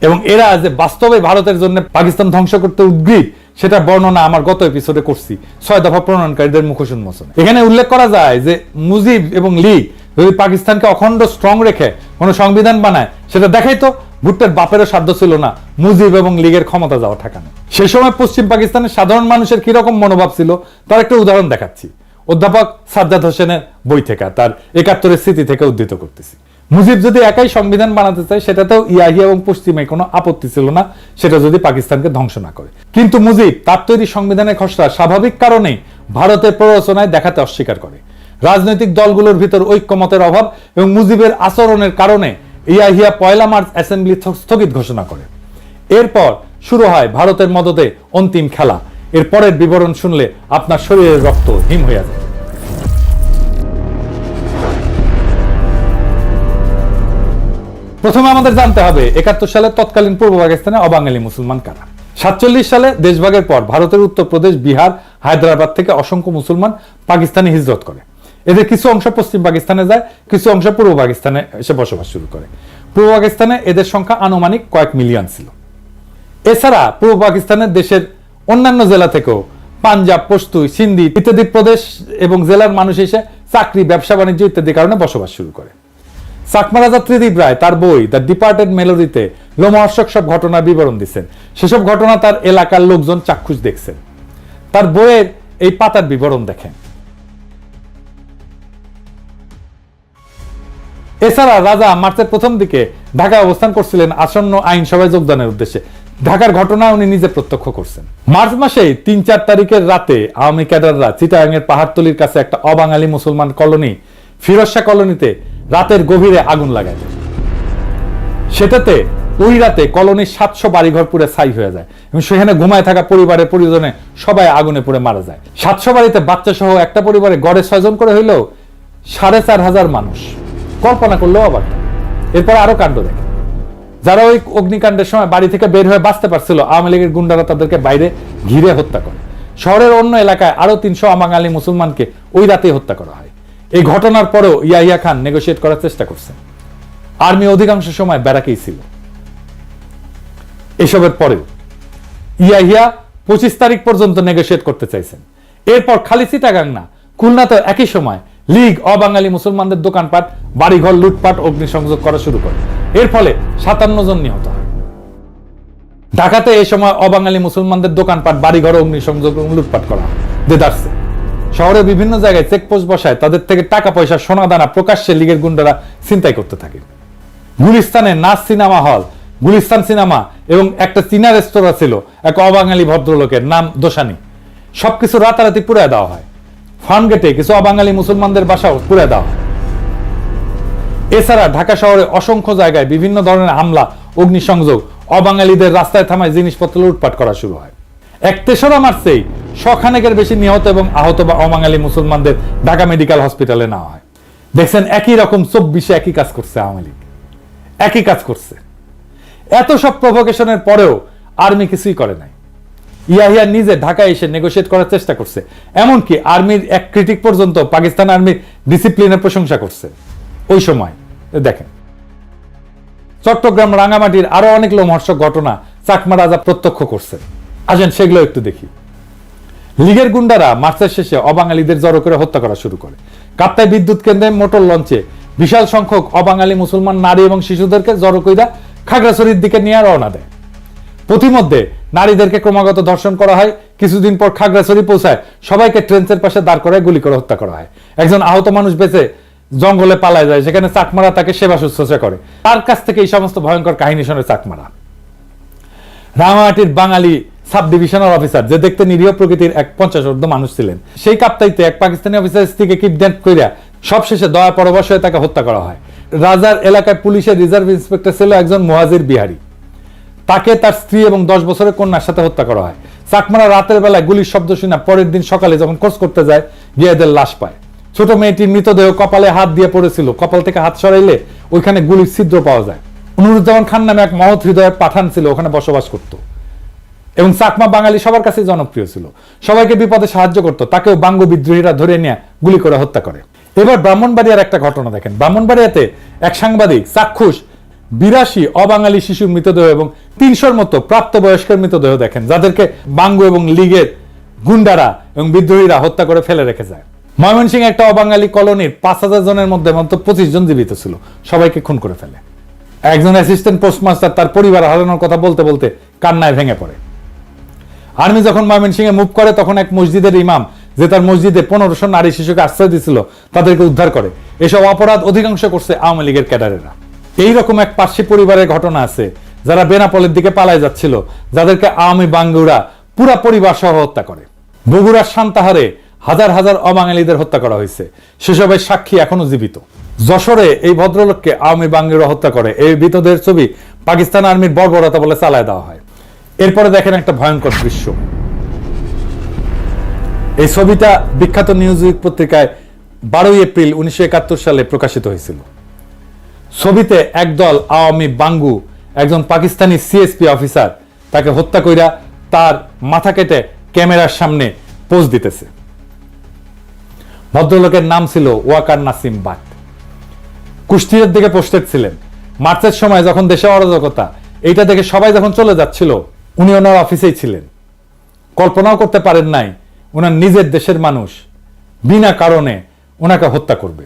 এবং এরা যে বাস্তবে ভারতের জন্য পাকিস্তান ধ্বংস করতে উদ্গ্রীব সেটা বর্ণনা আমার গত এপিসোডে করছি 6 দফা প্রণয়নকারীদের মুখোশ উন্মোচনে। এখানে উল্লেখ করা যায় যে মুজিব এবং লীগ যদি পাকিস্তানকে অখণ্ড স্ট্রং রেখে কোনো সংবিধান বানায়, সেটা দেখাইতো ভুট্টোর বাপেরও সাধ্য ছিল না মুজিব এবং লীগের ক্ষমতা যাওয়া ঠেকানো। সে সময় পশ্চিম পাকিস্তানের সাধারণ মানুষের কিরকম মনোভাব ছিল তার একটা উদাহরণ দেখাচ্ছি। অধ্যাপক সাজ্জাদ হোসেনের বই থেকে, তার 71 স্মৃতি থেকে উদ্ধৃত করতেছি। মুজিব যদি একাই সংবিধান বানাতে চায় সেটাতেও ইয়াহিয়া এবং পশ্চিমে কোনো আপত্তি ছিল না, সেটা যদি পাকিস্তানকে ধ্বংস না করে। কিন্তু মুজিব তার তৈরি সংবিধানের খসড়া স্বাভাবিক কারণে ভারতের প্ররোচনায় দেখাতে অস্বীকার করে। রাজনৈতিক দলগুলোর ভিতর ঐক্যমতের অভাব এবং মুজিবের আচরণের কারণে ইয়াহিয়া 1 মার্চ অ্যাসেম্বলি স্থগিত ঘোষণা করে। এরপর শুরু হয় ভারতের মদতে অন্তিম খেলা। এর পরের বিবরণ শুনলে আপনার শরীরের রক্ত হিম হয়ে যায়। প্রথমে আমাদের জানতে হবে 71 সালে তৎকালীন পূর্ব পাকিস্তানে অবাঙালি মুসলমান কারা। 47 সালে দেশভাগের পর ভারতের উত্তরপ্রদেশ, বিহার, হায়দ্রাবাদ থেকে অসংখ্য মুসলমান পাকিস্তানে হিজরত করে। এদের কিছু অংশ পশ্চিম পাকিস্তানে যায়, কিছু অংশ পূর্ব পাকিস্তানে এসে বসবাস শুরু করে। পূর্ব পাকিস্তানে এদের সংখ্যা আনুমানিক কয়েক মিলিয়ন ছিল। এছাড়া পূর্ব পাকিস্তানের দেশের অন্যান্য জেলা থেকেও পাঞ্জাব, পশতু, সিন্ধি ইত্যাদি প্রদেশ এবং জেলার মানুষ এসে চাকরি, ব্যবসা বাণিজ্য ইত্যাদি কারণে বসবাস শুরু করে। চাকমা রাজা ত্রিদিব রায় তার বই দ্য ডিপার্টেড মেলোডিতে লোমহর্ষক সব ঘটনার বিবরণ দিচ্ছেন। সেসব ঘটনা তার এলাকার লোকজন চাক্ষুষ দেখছেন। তার বইয়ের এই পাতার বিবরণ দেখেন। এছাড়া রাজা মার্চের প্রথম দিকে ঢাকায় অবস্থান করছিলেন আসন্ন আইনসভায় যোগদানের উদ্দেশ্যে। ঢাকার ঘটনা উনি নিজে প্রত্যক্ষ করছেন। মার্চ মাসেই ৩-৪ তারিখের রাতে আওয়ামী ক্যাডাররা চিটাগাং এর পাহাড়তলির কাছে একটা অবাঙালি মুসলমান কলোনি ফিরোজ শাহ কলোনিতে রাতের গভীরে আগুন লাগায়। সেটাতে ওই রাতে কলোনির ৭০০ বাড়িঘর পুড়ে ছাই হয়ে যায় এবং সেখানে ঘুমায় থাকা পরিবারের পরিজনে সবাই আগুনে পুড়ে মারা যায়। ৭০০ বাড়িতে বাচ্চা সহ একটা পরিবারে গড়ে ৬ জন করে হইলেও ৪,৫০০ মানুষ। কল্পনা করলেও অবাক। এরপর আরো কাণ্ড দেখে, যারা ওই অগ্নিকাণ্ডের সময় বাড়ি থেকে বের হয়ে বাঁচতে পারছিল, আওয়ামী লীগের গুন্ডারা তাদেরকে বাইরে ঘিরে হত্যা করে। শহরের অন্য এলাকায় আরো ৩০০ অবাঙালি মুসলমানকে ওই রাতেই হত্যা করা হয়। এই ঘটনার পরেও ইয়াহিয়া খান নেগোশিয়েট করার চেষ্টা করছেন। আর্মি অধিকাংশ সময় ব্যারাকেই ছিল। এসবের পরেও ইয়াহিয়া ২৫ তারিখ পর্যন্ত নেগোশিয়েট করতে চাইছেন। এরপর খালি চিটাগাং না, খুলনাতে একই সময় লীগ অবাঙালি মুসলমানদের দোকানপাট, বাড়িঘর লুটপাট, অগ্নিসংযোগ করা শুরু করে। এর ফলে ৫৭ জন নিহত হয়। ঢাকাতে এই সময় অবাঙালি মুসলমানদের দোকানপাট, বাড়িঘর, অগ্নিসংযোগ এবং লুটপাট করা হয় দেদারসে। শহরের বিভিন্ন জায়গায় চেকপোস্ট বসায় তাদের থেকে টাকা পয়সা, সোনাদানা প্রকাশ্যে লীগের গুন্ডারা ছিনতাই করতে থাকে। গুলিস্তানে নাচ সিনেমা হল, গুলিস্তান সিনেমা এবং একটা চীনা রেস্তোরাঁ ছিল এক অবাঙালি ভদ্রলোকের, নাম দোসানি। সবকিছু রাতারাতি পুড়ে দেওয়া হয়। ফার্মগেটে কিছু অবাঙালি মুসলমানদের বাসাও পুড়ে দেওয়া হয়। এছাড়া ঢাকা শহরে অসংখ্য জায়গায় বিভিন্ন ধরনের হামলা, অগ্নিসংযোগ, অবাঙালিদের রাস্তায় থামায় জিনিসপত্র লুটপাট করা শুরু হয়। ৩রা মার্চেই ১০০ বেশি নিহত এবং আহত বা অবাঙালি মুসলমানদের ঢাকা মেডিকেল হসপিটালে নেওয়া হয়। দেখছেন, একই রকম ২৪-এ একই কাজ করছে আওয়ামী লীগ, একই কাজ করছে। এত সব প্রভোকেশনের পরেও আর্মি কিছুই করে নাই। ইয়াহিয়া নিজে ঢাকায় এসে নেগোশিয়েট করার চেষ্টা করছে। এমনকি আর্মির এক ক্রিটিক পর্যন্ত পাকিস্তান আর্মির ডিসিপ্লিনের প্রশংসা করছে ওই সময়। দেখেন, চট্টগ্রাম, রাঙ্গামাটির আরো অনেক লোমহর্ষক ঘটনা চাকমা রাজা প্রত্যক্ষ করছে। আসেন সেগুলো একটু দেখি। লীগের গুন্ডারা মার্চের শেষে অবাঙালিদের জড়ো করে হত্যা করা শুরু করে। কাপ্তাই বিদ্যুৎ কেন্দ্রে মোটর লঞ্চে বিশাল সংখ্যক অবাঙালি মুসলমান নারী এবং শিশুদেরকে জড়ো কইরা খাগড়াছড়ির দিকে নিয়ে রওনা দেয়। প্রতিমধ্যে নারীদেরকে ক্রমাগত ধর্ষণ করা হয়। কিছুদিন পর খাগড়াছড়ি পৌঁছায় সবাইকে ট্রেনের পাশে দাঁড় করায় গুলি করে হত্যা করা হয়। একজন আহত মানুষ বেঁচে জঙ্গলে পালায় যায়, সেখানে চাকমারা তাকে সেবা শুশ্রূষা করে। তার কাছ থেকে এই সমস্ত ভয়ঙ্কর কাহিনী শুনে চাকমারা। রাঙামাটির বাঙালি সাব ডিভিশনাল অফিসার, যে দেখতে নিরীহ প্রকৃতির এক ৫০ মানুষ ছিলেন, সেই কাপ্তাইতে এক পাকিস্তানি অফিসার স্ত্রীকে কিডন্যাপ কইরা সবশেষে দয়া পরবশ হয়ে তাকে হত্যা করা হয়। রাজার এলাকায় পুলিশের রিজার্ভ ইন্সপেক্টর ছিল একজন মুহাজির বিহারি। তাকে তার স্ত্রী এবং ১০ বছরের কন্যার সাথে হত্যা করা হয়। চাকমারা রাতের বেলায় গুলির শব্দ শুনে পরের দিন সকালে যখন খোঁজ করতে যায়, গিয়ে এদের লাশ পায়। ছোট মেয়েটির মৃতদেহ কপালে হাত দিয়ে পড়েছিল। কপাল থেকে হাত সরাইলে ওইখানে গুলির ছিদ্র পাওয়া যায়। নুরুজ্জামান খান নামে এক মহৎ হৃদয়ের পাঠান ছিল, ওখানে বসবাস করত এবং চাকমা বাঙালি সবার কাছে জনপ্রিয় ছিল। সবাইকে বিপদে সাহায্য করত। তাকেও বাঙ্গু বিদ্রোহীরা ধরে নিয়ে গুলি করে হত্যা করে। এবার ব্রাহ্মণবাড়িয়ার একটা ঘটনা দেখেন। ব্রাহ্মণবাড়িয়াতে এক সাংবাদিক চাক্ষুষ ৮২ অবাঙালি শিশুর মৃতদেহ এবং ৩০০-র মতো প্রাপ্তবয়স্কের মৃতদেহ দেখেন, যাদেরকে বাঙ্গু এবং লীগের গুন্ডারা এবং বিদ্রোহীরা হত্যা করে ফেলে রেখে যায়। ময়মনসিংহে একটা অবাঙালি কলোনির ৫,০০০ জনের মধ্যে মাত্র ২৫ জন জীবিত ছিল। সবাইকে খুন করে ফেলে। একজন অ্যাসিস্ট্যান্ট পোস্টমাস্টার তার পরিবার হারানোর কথা বলতে বলতে কান্নায় ভেঙে পড়ে। আর্মি যখন ময়মনসিংহে মুভ করে, তখন এক মসজিদের ইমাম, যে তার মসজিদে ১৫০০ নারী শিশুকে আশ্রয় দিয়েছিল, তাদেরকে উদ্ধার করে। এসব অপরাধ অধিকাংশ করছে আওয়ামী লীগের ক্যাডারেরা। এইরকম এক পার্সি পরিবারের ঘটনা আছে, যারা বেনাপোলের দিকে পালায় যাচ্ছিল, যাদেরকে আওয়ামী বাঙ্গুরা পুরা পরিবার সহ হত্যা করে। বগুড়ার সান্তাহারে হাজার হাজার অবাঙালিদের হত্যা করা হয়েছে। সেসবের সাক্ষী এখনো জীবিত। যশোরে এই ভদ্রলোককে আওয়ামী বাঙ্গুরা হত্যা করে। এই মৃতদেহের ছবি পাকিস্তান আর্মির বর্বরতা বলে চালায় দেওয়া হয়। এরপরে দেখেন একটা ভয়ঙ্কর দৃশ্য। এই ছবিটা বিখ্যাত নিউজউইক পত্রিকায় ১২ এপ্রিল ১৯৭১ সালে প্রকাশিত হয়েছিল। ছবিতে একদল আওয়ামী বাঙ্গু একজন পাকিস্তানি সিএসপি অফিসার তাকে হত্যা কইরা তার মাথা কেটে ক্যামেরার সামনে পোজ দিতেছে। ভদ্রলোকের নাম ছিল ওয়াকার নাসিম বাট। কুষ্টিয়ার দিকে পোস্টেড ছিলেন। মার্চের সময় যখন দেশে অরাজকতা, এইটা দেখে সবাই যখন চলে যাচ্ছিল, উনি ওনার অফিসেই ছিলেন। কল্পনাও করতে পারেন নাই ওনার নিজের দেশের মানুষ বিনা কারণে ওনাকে হত্যা করবে।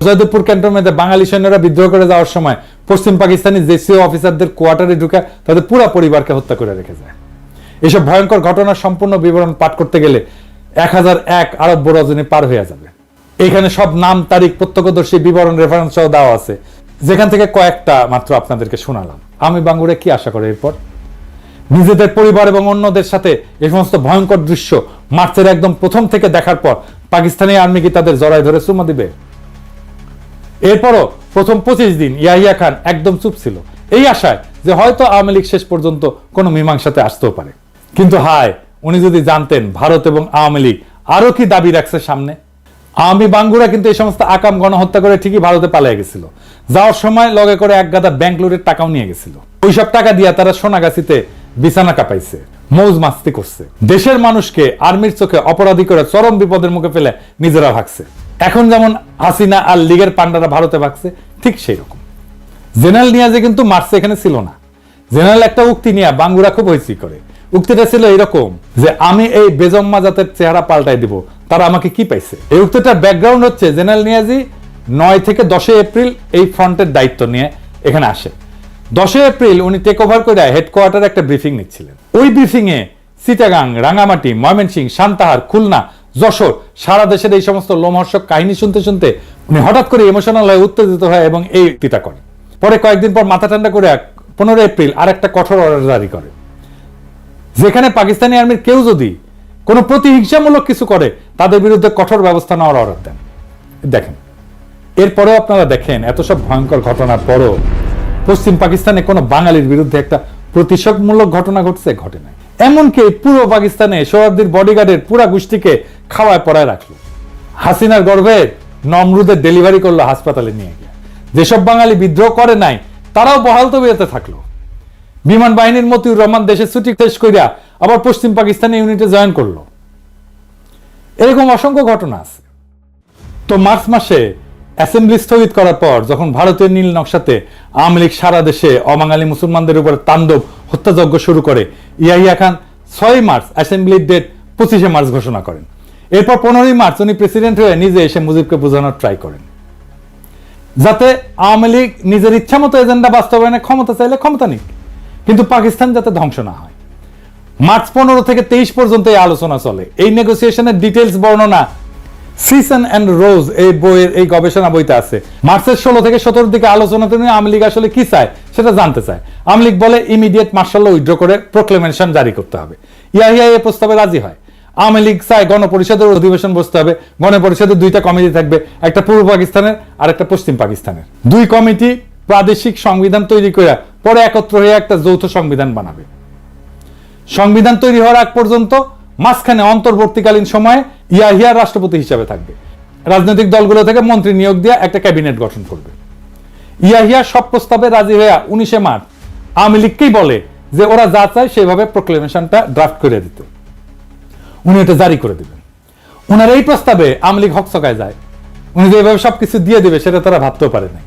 জয়দেবপুর ক্যান্টনমেন্টে বাঙালি সৈন্যরা বিদ্রোহ করে যাওয়ার সময় পশ্চিম পাকিস্তানি জেসিও অফিসারদের কোয়ার্টারে ঢুকে তাদের পুরো পরিবারকে হত্যা করে রেখে যায়। এসব ভয়ঙ্কর ঘটনার সম্পূর্ণ বিবরণ পাঠ করতে গেলে 1001 আরব রজনী পার হয়ে যাবে। এখানে সব নাম, তারিখ, প্রত্যক্ষদর্শী, বিবরণ, রেফারেন্স সহ দেওয়া আছে, যেখান থেকে কয়েকটা মাত্র আপনাদেরকে শোনালাম। আমি বাঙ্গুরে কি আশা করে এরপর নিজেদের পরিবার এবং অন্যদের সাথে এই সমস্ত ভয়ঙ্কর দৃশ্য মার্চের একদম প্রথম থেকে দেখার পর পাকিস্তানি আর্মি কি তাদের জড়ায় ধরে চুমা দিবে? এরপরও প্রথম 25 দিন ইয়াহিয়া খান একদম চুপ ছিল, এই আশায় যে হয়তো আওয়ামী লীগ শেষ পর্যন্ত কোনো মীমাংসাতে আসতেও পারে। কিন্তু হায়, উনি যদি জানতেন ভারত এবং আওয়ামী লীগ আরো কি দাবি রাখছে সামনে। আওয়ামী বাঙ্গুরা কিন্তু এই সমস্ত আকাম গণহত্যা করে ঠিকই ভারতে পালিয়ে গেছিল। যাওয়ার সময় লগে করে এক গাদা ব্যাংক লুটের টাকাও নিয়ে গেছিল। ওইসব টাকা দিয়া তারা সোনাগাছিতে বিছানা কাঁপাইছে, মৌজ মাস্তি করছে, দেশের মানুষকে আর্মির চোখে অপরাধী করে চরম বিপদের মুখে ফেলে নিজেরা ভাগছে। এখন যেমন হাসিনা আর লীগের পান্ডারা ভারতে ভাগছে, ঠিক সেই রকম। জেনারেল নিয়াজে কিন্তু মার্চে এখানে ছিল না। জেনারেল একটা উক্তি নিয়ে বাঙ্গুরা খুব হইচি করে। উক্তিটা ছিল এরকম যে আমি এই বেজম্মা জাতের চেহারা পাল্টাই দিব, তারা আমাকে কি পাইছে। এই উক্তিটার ব্যাকগ্রাউন্ড হচ্ছে জেনারেল নিয়াজি 9 থেকে 10 এপ্রিল এই ফ্রন্টের দায়িত্ব নিয়ে এখানে আসে। 10 এপ্রিল উনি টেক ওভার করে হেডকোয়ার্টারে একটা ব্রিফিং নিচ্ছিলেন। ওই ব্রিফিং এ চিটাগাং, রাঙ্গামাটি, ময়মনসিংহ, সান্তাহার, খুলনা, যশোর, সারা দেশের এই সমস্ত লোমহর্ষক কাহিনী শুনতে শুনতে উনি হঠাৎ করে ইমোশনাল হয়ে উত্তেজিত হয় এবং এই উক্তিটা করেন। পরে কয়েকদিন পর মাথা ঠান্ডা করে 15 এপ্রিল আর একটা কঠোর অর্ডার জারি করে, যেখানে পাকিস্তানি আর্মির কেউ যদি কোনো প্রতিহিংসামূলক কিছু করে তাদের বিরুদ্ধে কঠোর ব্যবস্থা নেওয়ার অর্ডার দেন। দেখেন, এরপরেও আপনারা দেখেন এত সব ভয়ঙ্কর ঘটনার পরও পশ্চিম পাকিস্তানে কোনো বাঙালির বিরুদ্ধে একটা প্রতিশোধমূলক ঘটনা ঘটছে? ঘটে নাই। এমনকি পুরো পাকিস্তানে সোহরাওয়ার্দীর বডিগার্ডের পুরা গোষ্ঠীকে খাওয়ায় পড়ায় রাখলো। হাসিনার গর্ভে নমরুদের ডেলিভারি করলো হাসপাতালে নিয়ে গিয়ে। যেসব বাঙালি বিদ্রোহ করে নাই তারাও বহাল তবিয়তে থাকলো। বিমান বাহিনীর মতিউর রহমান দেশের ছুটি শেষ করিয়া আবার পশ্চিম পাকিস্তানি ইউনিটে জয়েন করলো। এরকম অসংখ্য ঘটনা আছে। তো মার্চ মাসে অ্যাসেম্বলি স্থগিত করার পর যখন ভারতীয় নীল নকশাতে আওয়ামী লীগ সারা দেশে অবাঙালি মুসলমানদের উপর তাণ্ডব হত্যাযজ্ঞ শুরু করে, Yahya Khan 6 March অ্যাসেম্বলির date 25 March ঘোষণা করেন। এরপর 15 মার্চ উনি প্রেসিডেন্ট হয়ে নিজে এসে মুজিবকে বোঝানোর ট্রাই করেন, যাতে আওয়ামী লীগ নিজের ইচ্ছা মতো এজেন্ডা বাস্তবায়নে ক্ষমতা চাইলে ক্ষমতা নিক, কিন্তু পাকিস্তান যাতে ধ্বংস না হয়। মার্চ 15 থেকে 23 পর্যন্ত এই আলোচনা চলে। এই নেগোসিয়েশনের ডিটেইলস বর্ণনা সিজন অ্যান্ড রোজ এই বইয়ের এই গবেষণা বইতে আছে। মার্চের 16 থেকে 17 দিকে আলোচনাতে নিয়ে আওয়ামী লীগ আসলে কি চায় সেটা জানতে চায়। আওয়ামী লীগ বলে ইমিডিয়েট মার্শাল ল উইথড্র করে প্রোক্লেমেশন জারি করতে হবে। ইয়াহিয়া এই প্রস্তাবে রাজি হয়। আওয়ামী লীগ চায় গণপরিষদের অধিবেশন বসতে হবে। গণপরিষদের 2টা কমিটি থাকবে, একটা পূর্ব পাকিস্তানের আর একটা পশ্চিম পাকিস্তানের। 2 কমিটি প্রাদেশিক সংবিধান তৈরি করে পরে একত্র হয়ে একটা যৌথ সংবিধান বানাবে। সংবিধান তৈরি হওয়ার আগ পর্যন্ত মাঝখানে অন্তর্বর্তীকালীন সময়ে ইয়াহিয়া রাষ্ট্রপতি হিসাবে থাকবে। রাজনৈতিক দলগুলো থেকে মন্ত্রী নিয়োগ দিয়ে একটা ক্যাবিনেট গঠন করবে। ইয়াহিয়া সব প্রস্তাবে রাজি হয়ে 19 মার্চ আওয়ামী লীগকেই বলে যে ওরা যা চায় সেভাবে প্রোক্লেমেশনটা ড্রাফট করে দিতে। উনি এটা জারি করে দিবেন। ওনার এই প্রস্তাবে আওয়ামী লীগ হকচকায় যায়। উনি যেভাবে সবকিছু দিয়ে দিবে সেটা তারা ভাবতেও পারে না।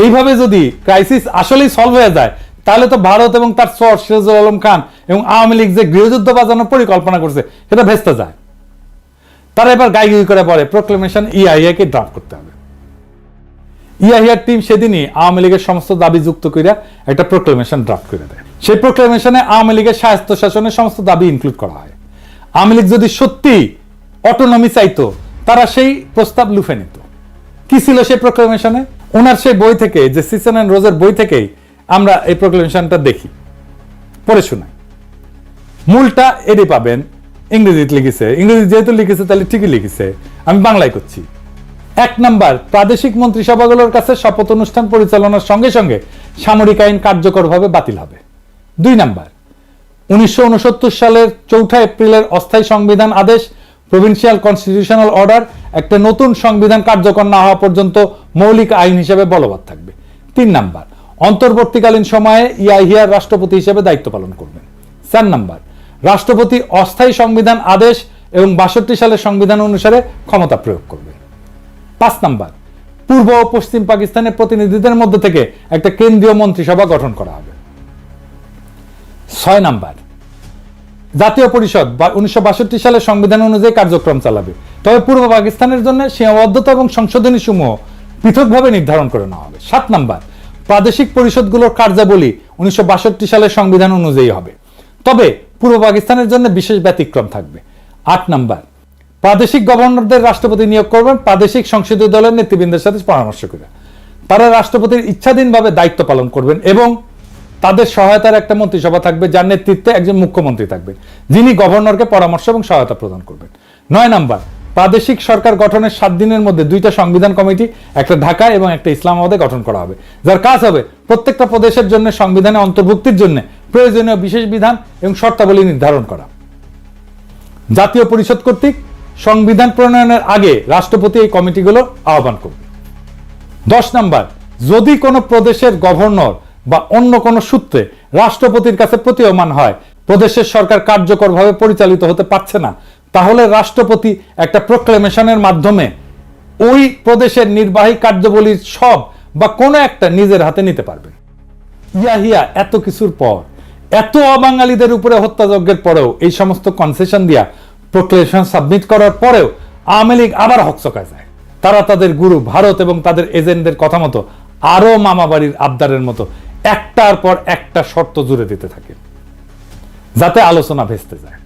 এইভাবে যদি ক্রাইসিস আসলেই সলভ হয়ে যায় তাহলে তো ভারত এবং তার সর সিরাজুল আলম খান এবং আওয়ামী লীগ যে গৃহযুদ্ধ বাজানোর পরিকল্পনা করছে সেটা ভেস্তে যায়। তারা এবার গাইগুই করে পড়ে প্রোক্লেমেশন ইয়াহিয়াকে ড্রাফট করতে হবে। ইয়াহিয়ার টিম সেদিনই আওয়ামী লীগের সমস্ত দাবি যুক্ত করে একটা প্রোক্লেমেশন ড্রাফট করে দেয়। সেই প্রোক্লেমেশনে আওয়ামী লীগের স্বায়ত্ত শাসনের সমস্ত দাবি ইনক্লুড করা হয়। আওয়ামী লীগ যদি সত্যি অটোনমি চাইতো তারা সেই প্রস্তাব লুফে নিত। কি ছিল সেই প্রোক্লেমেশনে? ওনার সেই বই থেকে, যে সিজন অ্যান্ড রোজের বই থেকেই আমরা এই প্রোক্লেমেশনটা দেখি, পড়ে শোনাই। মূলটা এটি পাবেন, ইংরেজিতে লিখেছে। ইংরেজি যেহেতু লিখেছে তাহলে ঠিকই লিখেছে, আমি বাংলায় করছি। 1 নাম্বার, প্রাদেশিক মন্ত্রিসভাগুলোর কাছে শপথ অনুষ্ঠান পরিচালনার সঙ্গে সঙ্গে সামরিক আইন কার্যকরভাবে বাতিল হবে। 2 নাম্বার, 1969 সালের 4 এপ্রিলের অস্থায়ী সংবিধান আদেশ, প্রভিন্সিয়াল কনস্টিটিউশনাল অর্ডার একটা নতুন সংবিধান কার্যকর না হওয়া পর্যন্ত মৌলিক আইন হিসেবে বলবৎ থাকবে। 3 নাম্বার, অন্তর্বর্তীকালীন সময়ে ইয়াহিয়ার রাষ্ট্রপতি হিসেবে দায়িত্ব পালন করবেন। 4 নাম্বার, রাষ্ট্রপতি অস্থায়ী সংবিধান আদেশ এবং 62 সালের সংবিধান অনুসারে ক্ষমতা প্রয়োগ করবেন। 5 নাম্বার, পূর্ব ও পশ্চিম পাকিস্তানের প্রতিনিধিদের মধ্যে থেকে একটা কেন্দ্রীয় মন্ত্রিসভা গঠন করা হবে। 6 নাম্বার, জাতীয় পরিষদ 1962 সালের সংবিধান অনুযায়ী কার্যক্রম চালাবে। তবে পূর্ব পাকিস্তানের জন্য সীমাবদ্ধতা এবং সংশোধনী সমূহ পৃথকভাবে নির্ধারণ করে নেওয়া হবে। 7 নাম্বার, প্রাদেশিক পরিষদগুলোর কার্যাবলী 1962 সালের সংবিধান অনুযায়ী হবে, তবে পূর্ব পাকিস্তানের জন্য বিশেষ ব্যতিক্রম থাকবে। 8 নাম্বার, প্রাদেশিক গভর্নরদের রাষ্ট্রপতি নিয়োগ করবেন প্রাদেশিক সংসদীয় দলের নেতৃবৃন্দের সাথে পরামর্শ করে। তারা রাষ্ট্রপতির ইচ্ছাধীনভাবে দায়িত্ব পালন করবেন এবং তাদের সহায়তার একটা মন্ত্রিসভা থাকবে, যার নেতৃত্বে একজন মুখ্যমন্ত্রী থাকবেন, যিনি গভর্নরকে পরামর্শ এবং সহায়তা প্রদান করবেন। 9 নাম্বার, প্রাদেশিক সরকার গঠনের 7 দিনের মধ্যে 2টা সংবিধান কমিটি, একটা ঢাকায় এবং একটা ইসলামাবাদে গঠন করা হবে, যার কাজ হবে প্রত্যেকটা প্রদেশের জন্য সংবিধানে অন্তর্ভুক্তির জন্য প্রয়োজনীয় বিশেষ বিধান এবং শর্তাবলী নির্ধারণ করা। জাতীয় পরিষদ কর্তৃক সংবিধান প্রণয়নের আগে রাষ্ট্রপতি এই কমিটিগুলো আহ্বান করবে। 10 নাম্বার, যদি কোনো প্রদেশের গভর্নর বা অন্য কোনো সূত্রে রাষ্ট্রপতির কাছে প্রতীয়মান হয় প্রদেশের সরকার কার্যকরভাবে পরিচালিত হতে পারছে না, তাহলে রাষ্ট্রপতি একটা প্রোক্লেমেশনের মাধ্যমে ওই প্রদেশের নির্বাহী কার্যাবলীর সব বা কোনো একটা নিজের হাতে নিতে পারবেন। ইয়াহিয়া এত কিছুর পর, এত অবাঙালিদের উপরে হত্যাযজ্ঞের পরেও, এই সমস্ত কনসেশন দিয়া প্রোক্লেমেশন সাবমিট করার পরেও আওয়ামী লীগ আবার হকচকায় যায়। তারা তাদের গুরু ভারত এবং তাদের এজেন্টদের কথা মতো আরো মামাবাড়ির আবদারের মতো একটার পর একটা শর্ত জুড়ে দিতে থাকে, যাতে আলোচনা ভেস্তে যায়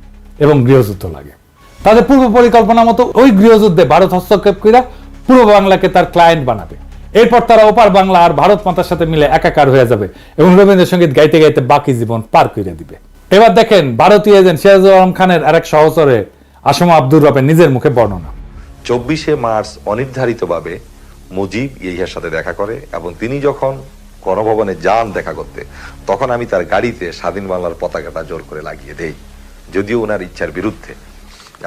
এবং গৃহযুদ্ধ লাগে। তাদের পূর্ব পরিকল্পনা মতো ওই গৃহযুদ্ধে ভারত হস্তক্ষেপ করে পূর্ব বাংলাকে তার ক্লায়েন্ট বানাবে। এরপর তারা ওপার বাংলা আর ভারত মাতার সাথে মিলে একাকার হয়ে যাবে এবং রবীন্দ্রসঙ্গীত গাইতে গাইতে বাকি জীবন পার করে দিবে। এবার দেখেন ভারতীয় এজেন্ট সিরাজুল আলম খানের আরেক সহচরে আসমা আব্দুর রবের নিজের মুখে বর্ণনা। 24শে মার্চ অনির্ধারিতভাবে মুজিব ইয়াহিয়ার সাথে দেখা করে এবং তিনি যখন গণভবনে যান দেখা করতে, তখন আমি তার গাড়িতে স্বাধীন বাংলার পতাকাটা জোর করে লাগিয়ে দেই, যদিও ওনার ইচ্ছার বিরুদ্ধে।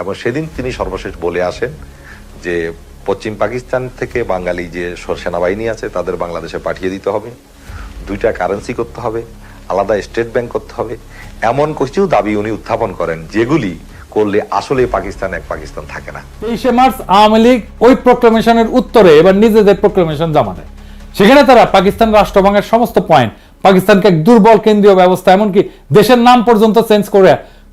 এবং সেদিন তিনি সর্বশেষ বলে আসেন যে পশ্চিম পাকিস্তান থেকে বাঙালি যে সেনাবাহিনী আছে তাদের বাংলাদেশে পাঠিয়ে দিতে হবে, 2টা কারেন্সি করতে হবে, আলাদা স্টেট ব্যাংক করতে হবে, এমন কিছু দাবি উনি উত্থাপন করেন যেগুলি করলে আসলে পাকিস্তান এক পাকিস্তান থাকে না। 23শে মার্চ আওয়ামী লীগ ওই প্রোক্লেমেশনের উত্তরে এবার নিজেদের প্রোক্লেমেশন জমা দেয়। সেখানে তারা পাকিস্তান রাষ্ট্রভাঙের সমস্ত পয়েন্ট, পাকিস্তানকে এক দুর্বল কেন্দ্রীয় ব্যবস্থা, এমনকি দেশের নাম পর্যন্ত চেঞ্জ করে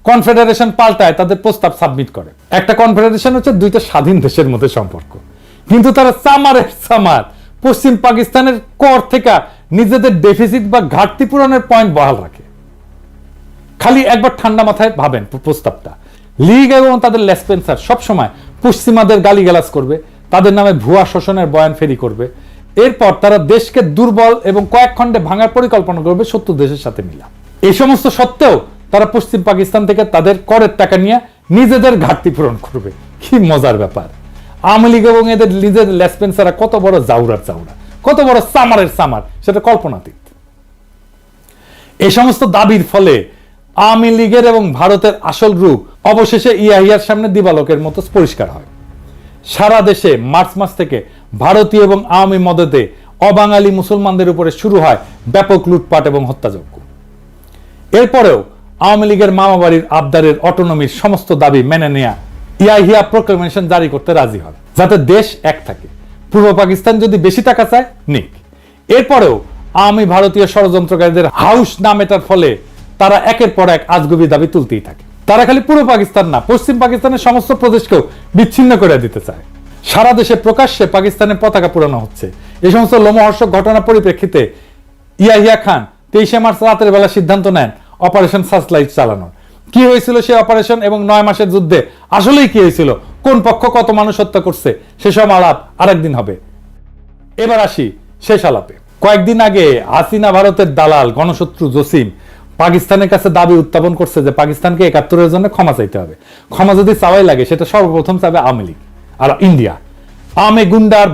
কনফেডারেশন পাল্টায় তাদের প্রস্তাব সাবমিট করে। একটা কনফেডারেশন হচ্ছে 2টা স্বাধীন দেশের মধ্যে সম্পর্ক, কিন্তু তারা সামারের সামার পশ্চিম পাকিস্তানের কর থেকে নিজেদের ডেফিসিট বা ঘাটতি পূরণের পয়েন্ট বহাল রাখে। খালি একবার ঠান্ডা মাথায় ভাবেন প্রস্তাবটা। লীগ এবং তাদের লেসপেন্সার সবসময় পশ্চিমাদের গালিগালাজ করবে, তাদের নামে ভুয়া শোষণের বয়ান ফেরি করবে। এরপর তারা দেশকে দুর্বল এবং কয়েক খণ্ডে ভাঙার পরিকল্পনা করবে শত্রু দেশের সাথে মিলা। এই সমস্ত সত্ত্বেও তারা পশ্চিম পাকিস্তান থেকে তাদের করের টাকা নিয়ে নিজেদের ঘাটতি পূরণ করবে। কি মজার ব্যাপার! আওয়ামী লীগ এবং এদের নিজেদের লেসপেন্সাররা কত বড় জাউরার জাউরা, কত বড় সামারের সামার, সেটা কল্পনাতীত। এই সমস্ত দাবির ফলে আওয়ামী লীগের এবং ভারতের আসল রূপ অবশেষে ইয়াহিয়ার সামনে দিবালোকের মতো পরিষ্কার হয়। সারা দেশে মার্চ মাস থেকে ভারতীয় এবং আওয়ামী মদতে অবাঙালি মুসলমানদের উপরে শুরু হয় ব্যাপক লুটপাট এবং হত্যাযজ্ঞ। এরপরেও আওয়ামী লীগের মামাবাড়ির আবদারের অটোনমির সমস্ত দাবি মেনে নেয়া ইয়াহিয়া প্রোক্লেমেশন জারি করতে রাজি হয়, যাতে দেশ এক থাকে। পূর্ব পাকিস্তান যদি বেশি টাকা চায় নিক। এরপরেও আওয়ামী ভারতীয় ষড়যন্ত্রকারীদের হাউস না মেটার ফলে তারা একের পর এক আজগুবি দাবি তুলতেই থাকে। তারা খালি পূর্ব পাকিস্তান না, পশ্চিম পাকিস্তানের সমস্ত প্রদেশকেও বিচ্ছিন্ন করে দিতে চায়। সারা দেশে প্রকাশ্যে পাকিস্তানের পতাকা পুরানো হচ্ছে। এই সমস্ত লোমহর্ষক ঘটনার পরিপ্রেক্ষিতে ইয়াহিয়া খান 23শে মার্চ রাতের বেলা সিদ্ধান্ত নেন অপারেশন সার্চলাইট চালানোর। কি হয়েছিল সেই অপারেশন এবং 9 মাসের যুদ্ধে আসলেই কি হয়েছিল, কোন পক্ষ কত মানুষ হত্যা করছে, সেসব আলাপ আরেকদিন হবে। এবার আসি শেষ আলাপে। কয়েকদিন আগে হাসিনা ভারতের দালাল গণশত্রু জসিম পাকিস্তানের কাছে দাবি উত্থাপন করছে যে পাকিস্তানকে 71-এর জন্য ক্ষমা চাইতে হবে। ক্ষমা যদি চাওয়াই লাগে সেটা সর্বপ্রথম চাবে আওয়ামী লীগ আর ইন্ডিয়া। আওয়ামী গুন্ডার